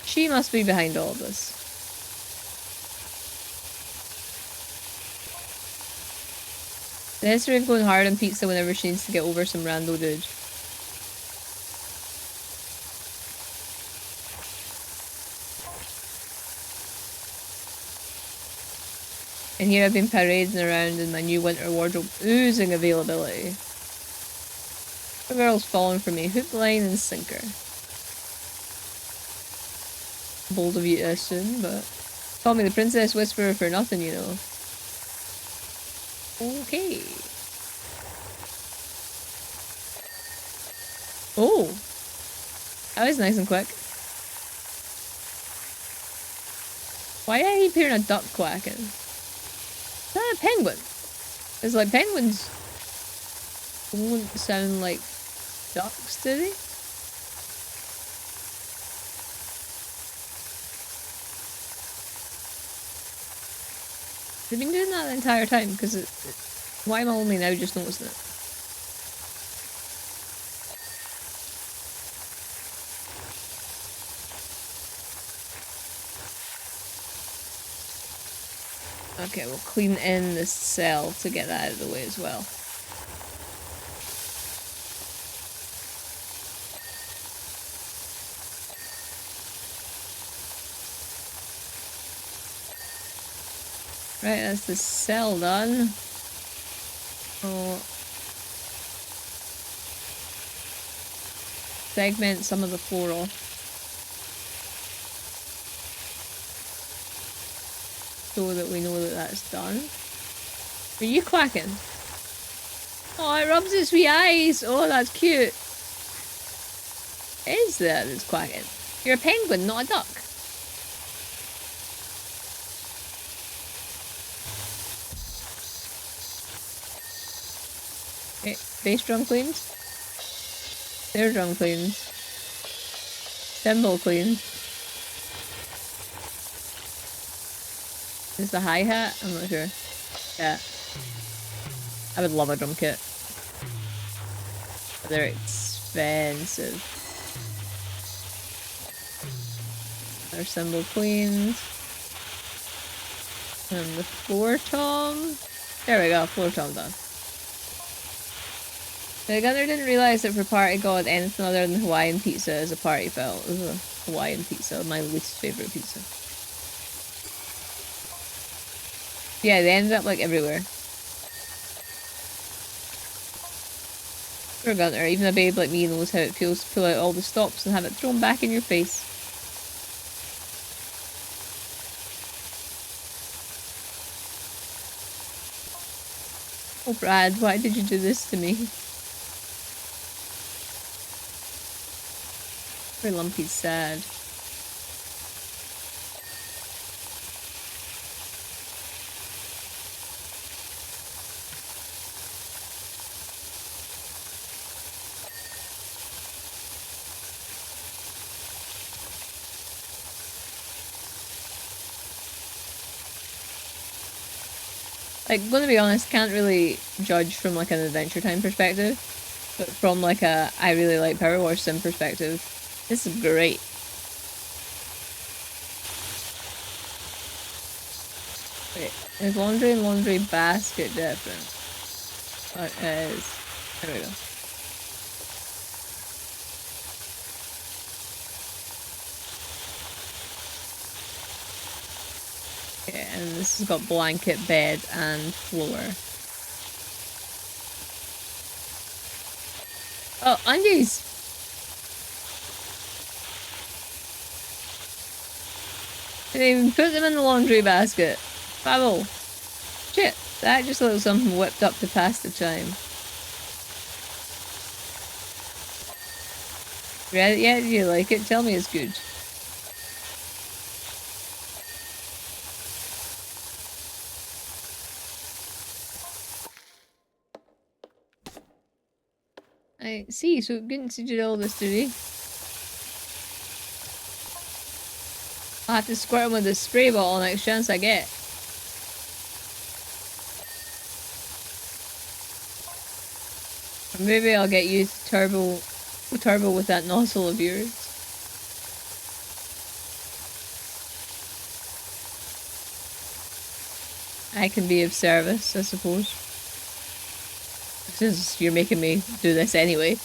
She must be behind all of this. The history of going hard on pizza whenever she needs to get over some rando dude. And here I've been parading around in my new winter wardrobe, oozing availability. The girl's fallen for me, hook, line, and sinker. Bold of you to assume, but call me the Princess Whisperer for nothing, you know. Okay. Oh, that was nice and quick. Why did I keep hearing a duck quacking? Is that a penguin? It's like penguins don't sound like ducks, do they? They've been doing that the entire time, because why am I only now just noticing it? Okay, we'll clean in this cell to get that out of the way as well. Right, that's the cell done. Oh. Segment some of the floor off. So that we know that that's done. Are you quacking? Oh, it rubs its wee eyes. Oh, that's cute. It is that it's quacking. You're a penguin, not a duck. Okay, bass drum cleaned. Snare drum cleaned. Cymbal cleaned. Is the hi-hat? I'm not sure. Yeah. I would love a drum kit. But they're expensive. Our cymbal cleaned. And the floor tom. There we go, floor tom done. The gunner didn't realise that for Party God, anything other than Hawaiian pizza is a party foul. It was a Hawaiian pizza, my least favourite pizza. Yeah, they ended up like everywhere. Poor gunner, even a babe like me knows how it feels to pull out all the stops and have it thrown back in your face. Oh Brad, why did you do this to me? Poor Lumpy's sad. Like, gonna be honest, can't really judge from like an Adventure Time perspective, but from like a I really like Powerwash Sim perspective, this is great. Wait, is laundry and laundry basket different? Oh, it is. There we go. Okay, and this has got blanket, bed, and floor. Oh, undies! Didn't even put them in the laundry basket. Bravo! Shit, that just looks something whipped up to pass the time. Read it yet? Do you like it? Tell me it's good. I see, so goodness you did all this today. I'll have to squirt him with a spray bottle next chance I get. Or maybe I'll get you turbo with that nozzle of yours. I can be of service, I suppose. Since you're making me do this anyway.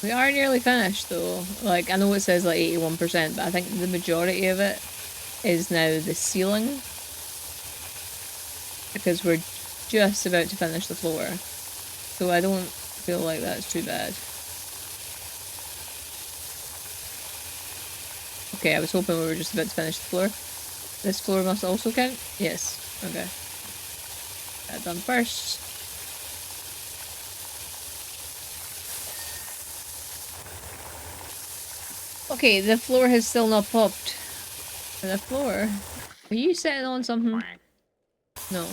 We are nearly finished though. Like, I know it says like 81%, but I think the majority of it is now the ceiling. Because we're just about to finish the floor. So I don't feel like that's too bad. Okay, I was hoping we were just about to finish the floor. This floor must also count? Yes. Okay. That done first. Okay, the floor has still not popped. The floor? Are you sitting on something? No.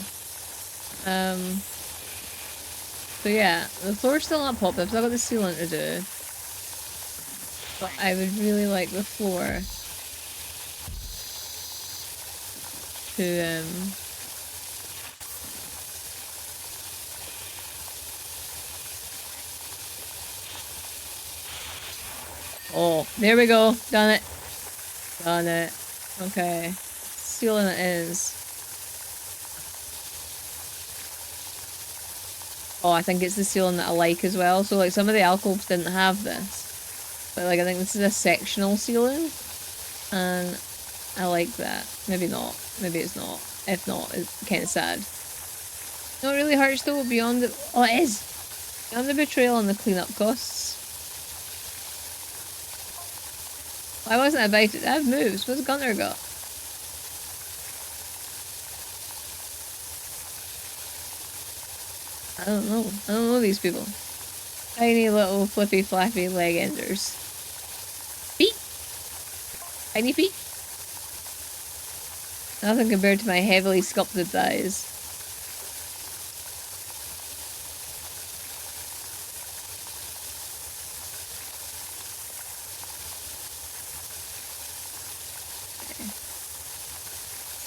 So yeah, the floor's still not popped. I've still got the ceiling to do. But I would really like the floor to, oh, there we go. Done it. Done it. Okay. Ceiling it is. Oh, I think it's the ceiling that I like as well. So like some of the alcoves didn't have this. But like I think this is a sectional ceiling. And I like that. Maybe not. Maybe it's not. If not, it's kind of sad. Not really harsh though, beyond the... Oh, it is! Beyond the betrayal and the cleanup costs. Why wasn't I invited? I have moves. What's Gunner got? I don't know. I don't know these people. Tiny little flippy flappy leg enders. Feet! Tiny feet! Nothing compared to my heavily sculpted thighs.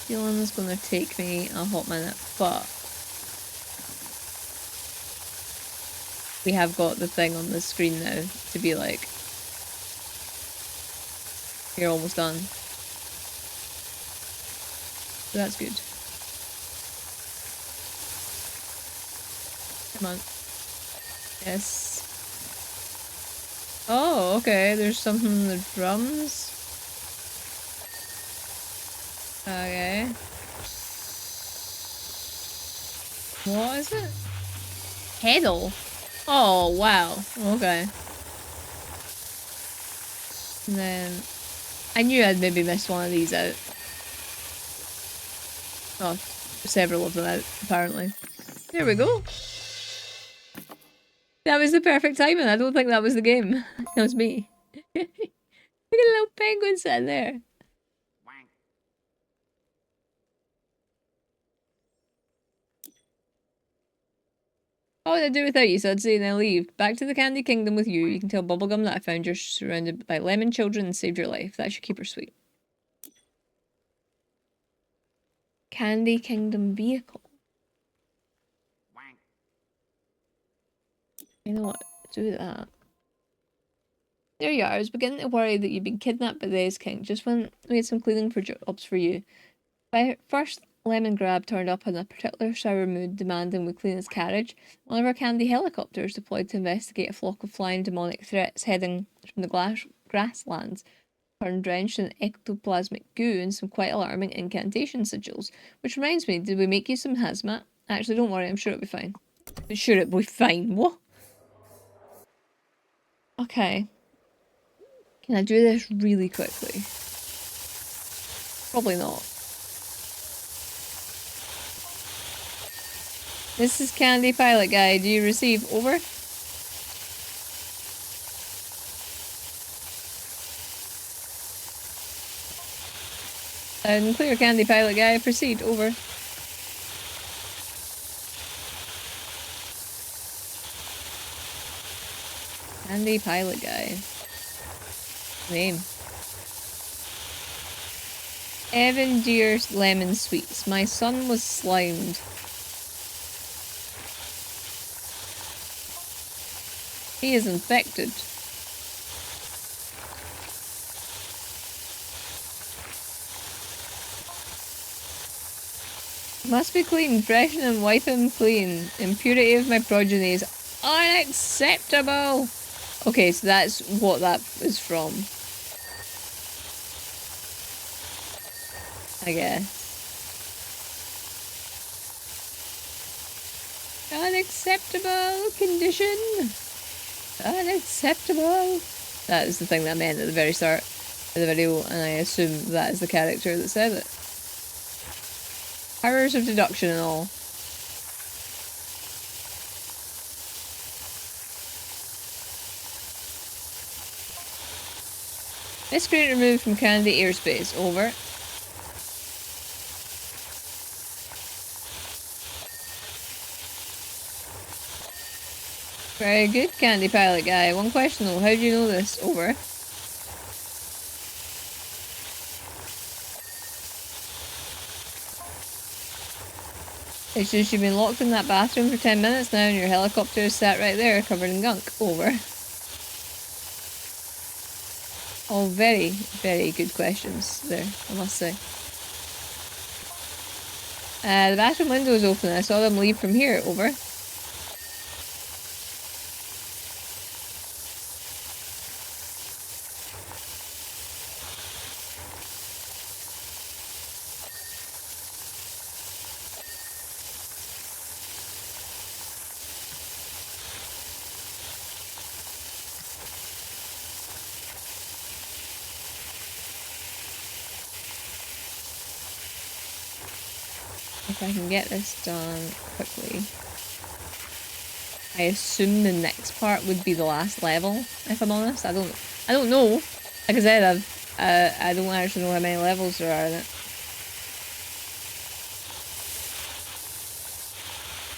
Ceiling's gonna take me a hot minute, but we have got the thing on the screen now to be like, you're almost done. So that's good. Come on. Yes. Oh, okay, there's something in the drums. Okay. What is it? Heddle? Oh, wow. Okay. And then... I knew I'd maybe missed one of these out. Oh, several of them out, apparently. There we go. That was the perfect timing. I don't think that was the game. That was me. Look at a little penguin sitting there. What would I do without you, Sudsy? And I leave. Back to the Candy Kingdom with you. You can tell Bubblegum that I found you're surrounded by lemon children and saved your life. That should keep her sweet. Candy Kingdom vehicle. You know what? Do that. There you are. I was beginning to worry that you'd been kidnapped by the Ice King just when we had some cleaning for jobs for you. My first lemon grab turned up in a particular sour mood, demanding we clean his carriage. One of our candy helicopters deployed to investigate a flock of flying demonic threats heading from the grasslands turned drenched in ectoplasmic goo and some quite alarming incantation sigils. Which reminds me, did we make you some hazmat? Actually, don't worry, I'm sure it'll be fine. I'm sure it'll be fine. What? Okay. Can I do this really quickly? Probably not. This is Candy Pilot Guy. Do you receive? Over? And clear, Candy Pilot Guy. Proceed. Over. Candy Pilot Guy. Name. Evan Dear Lemon Sweets. My son was slimed. He is infected. Must be clean, freshen and wipe him clean. Impurity of my progeny is unacceptable. Okay, so that's what that is from. I guess. Unacceptable condition. Unacceptable. That is the thing that I meant at the very start of the video, and I assume that is the character that said it. Powers of deduction and all. Miscreant removed from Candy airspace. Over. Very good, Candy Pilot Guy. One question though, how do you know this? Over. It's just you've been locked in that bathroom for 10 minutes now and your helicopter is sat right there, covered in gunk. Over. All very, very good questions there, I must say. The bathroom window is open. I saw them leave from here. Over. I can get this done quickly. I assume the next part would be the last level, if I'm honest. I don't know. Like I said, I don't actually know how many levels there are in it.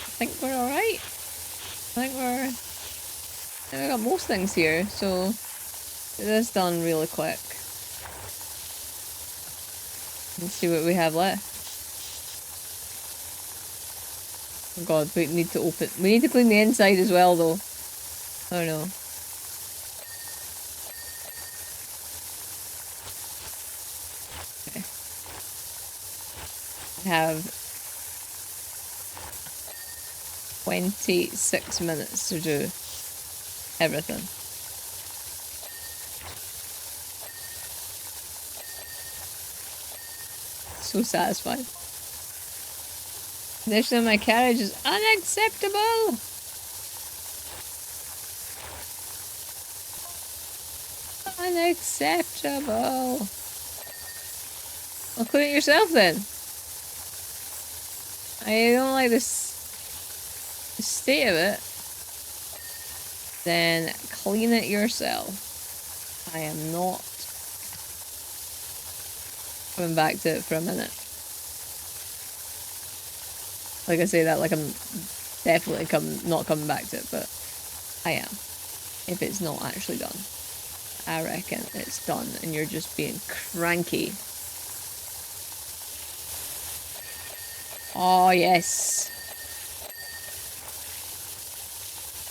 I think we're alright. I think we got most things here, so get this done really quick. Let's see what we have left. Oh god, we need to open. We need to clean the inside as well, though. Oh no. Okay. I have 26 minutes to do everything. So satisfied. Condition of my carriage is unacceptable! Unacceptable! Well, clean it yourself then. I don't like the state of it. Then clean it yourself. I am not coming back to it for a minute. Like I say that like I'm definitely not coming back to it, but I am. If it's not actually done. I reckon it's done and you're just being cranky. Oh yes.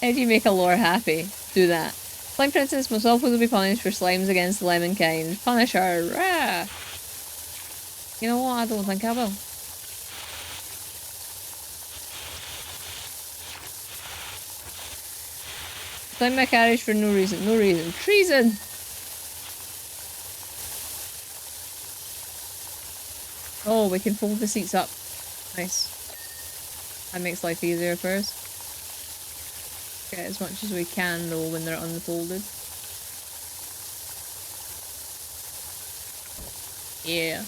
How do you make a lore happy? Do that. Slime Princess must also be punished for slimes against the lemon kind. Punish her! Rah! You know what? I don't think I will. Climb my carriage for no reason. No reason. Treason! Oh, we can fold the seats up. Nice. That makes life easier for us. Get as much as we can though when they're unfolded. Yeah.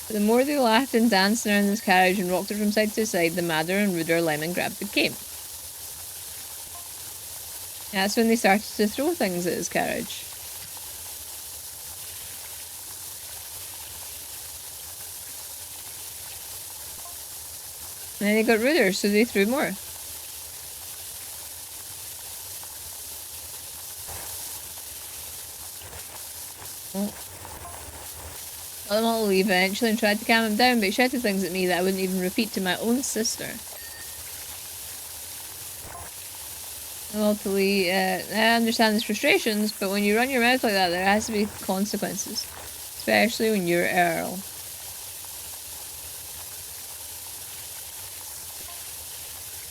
The more they laughed and danced around this carriage and rocked it from side to side, the madder and ruder Lemon Grab became. That's when they started to throw things at his carriage. And then they got ruder, so they threw more. Oh. Let them all leave eventually and tried to calm him down, but he shouted things at me that I wouldn't even repeat to my own sister. Ultimately, I understand his frustrations, but when you run your mouth like that, there has to be consequences. Especially when you're Earl.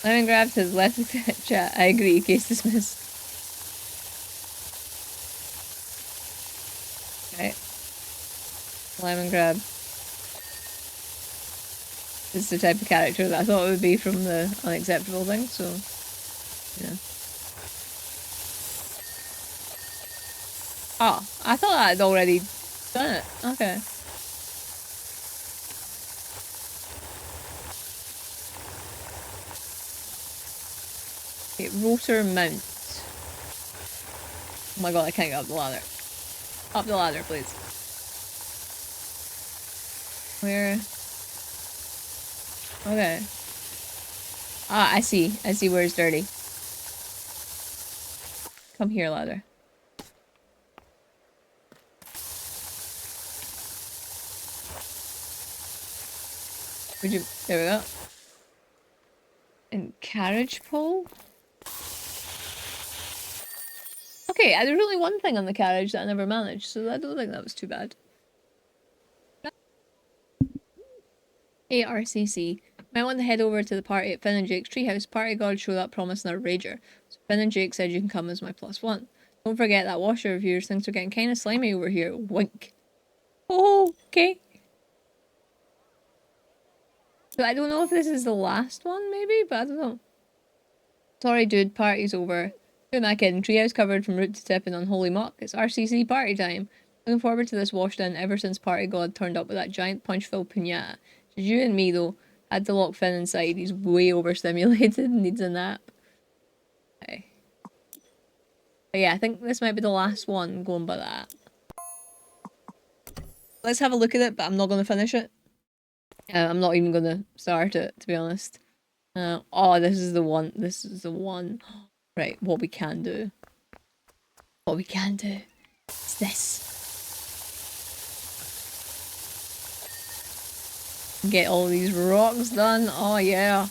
Lemon grabbed his left the chat. I agree, case dismissed. Okay. Lemon grab. This is the type of character that I thought it would be from the unacceptable thing, so yeah. Oh, I thought I had already done it. Okay. Okay, rotor mount. Oh my god, I can't get up the ladder. Up the ladder, please. Where? Okay. Ah, I see. I see where it's dirty. Come here, ladder. Would you? There we go. And carriage pole? Okay, there's really one thing on the carriage that I never managed, so I don't think that was too bad. ARCC. Might want to head over to the party at Finn and Jake's treehouse. Party god showed up promising a rager. So Finn and Jake said you can come as my +1. Don't forget that washer of yours. Things are getting kind of slimy over here. Wink. Oh, okay. So I don't know if this is the last one, maybe, but I don't know. Sorry, dude. Party's over. Who am I kidding? Treehouse covered from root to tip in unholy muck. It's RCC party time. Looking forward to this wash down ever since Party God turned up with that giant punch-filled pinata. Just you and me though. Had to lock Finn inside. He's way overstimulated and needs a nap. Okay. But yeah, I think this might be the last one going by that. Let's have a look at it, but I'm not going to finish it. I'm not even going to start it, to be honest. Oh, this is the one. This is the one. Right, what we can do. What we can do is this. Get all these rocks done. Oh, yeah.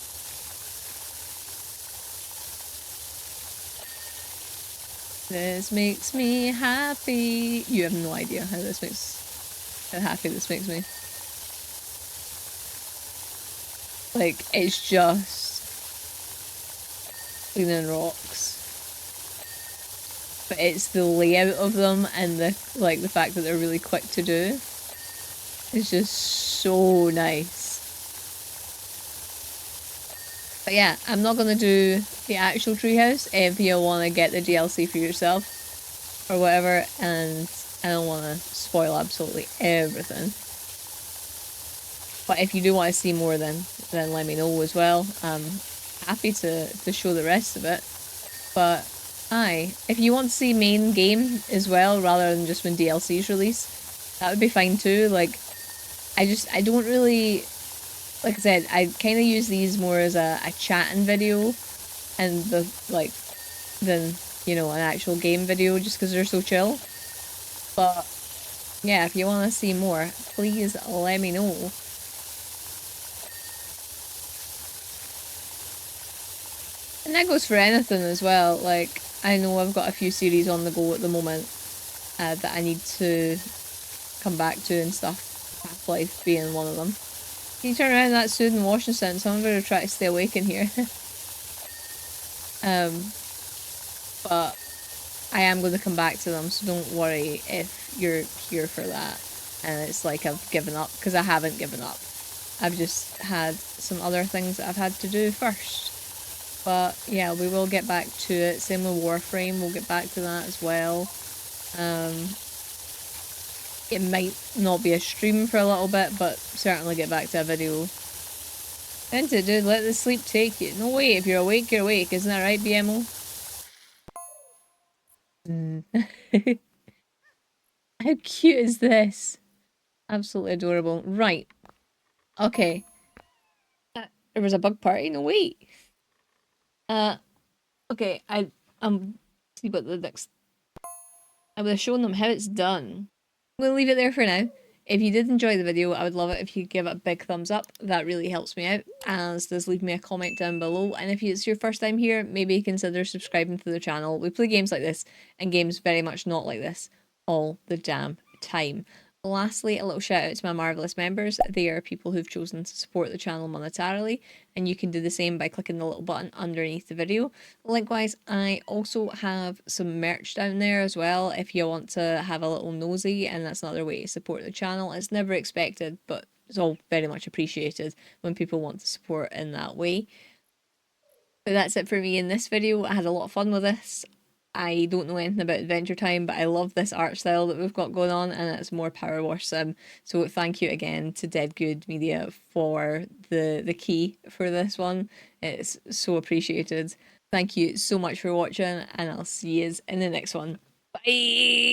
This makes me happy. You have no idea how this makes... how happy this makes me. Like, it's just... cleaning rocks. But it's the layout of them and the fact that they're really quick to do. It's just so nice. But yeah, I'm not gonna do the actual treehouse if you want to get the DLC for yourself or whatever, and I don't want to spoil absolutely everything. But if you do want to see more, then let me know as well. I'm happy to show the rest of it. But aye, if you want to see main game as well rather than just when DLC's released, that would be fine too. Like, I don't really, like I said, I kind of use these more as a chatting video and than, you know, an actual game video just because they're so chill. But yeah, if you want to see more, please let me know. And that goes for anything as well. Like, I know I've got a few series on the go at the moment that I need to come back to and stuff. Half-Life being one of them. Can you turn around that soothing washing sound? So I'm going to try to stay awake in here. But I am going to come back to them, so don't worry if you're here for that. And it's like I've given up, because I haven't given up. I've just had some other things that I've had to do first. But yeah, we will get back to it. Same with Warframe, we'll get back to that as well. It might not be a stream for a little bit, but certainly get back to a video. Enter, dude, let the sleep take you. No way, if you're awake, you're awake. Isn't that right, BMO? How cute is this? Absolutely adorable. Right. Okay. There was a bug party? No, wait. Okay, see what the next... I would have shown them how it's done. I'm going to leave it there for now. If you did enjoy the video, I would love it if you give it a big thumbs up. That really helps me out, as does leave me a comment down below. And if it's your first time here, maybe consider subscribing to the channel. We play games like this, and games very much not like this, all the damn time. Lastly, a little shout out to my marvellous members. They are people who've chosen to support the channel monetarily, and you can do the same by clicking the little button underneath the video. Likewise, I also have some merch down there as well if you want to have a little nosy, and that's another way to support the channel. It's never expected, but it's all very much appreciated when people want to support in that way. But that's it for me in this video. I had a lot of fun with this. I don't know anything about Adventure Time, but I love this art style that we've got going on, and it's more Powerwash Sim. So thank you again to Dead Good Media for the key for this one. It's so appreciated. Thank you so much for watching, and I'll see you in the next one. Bye!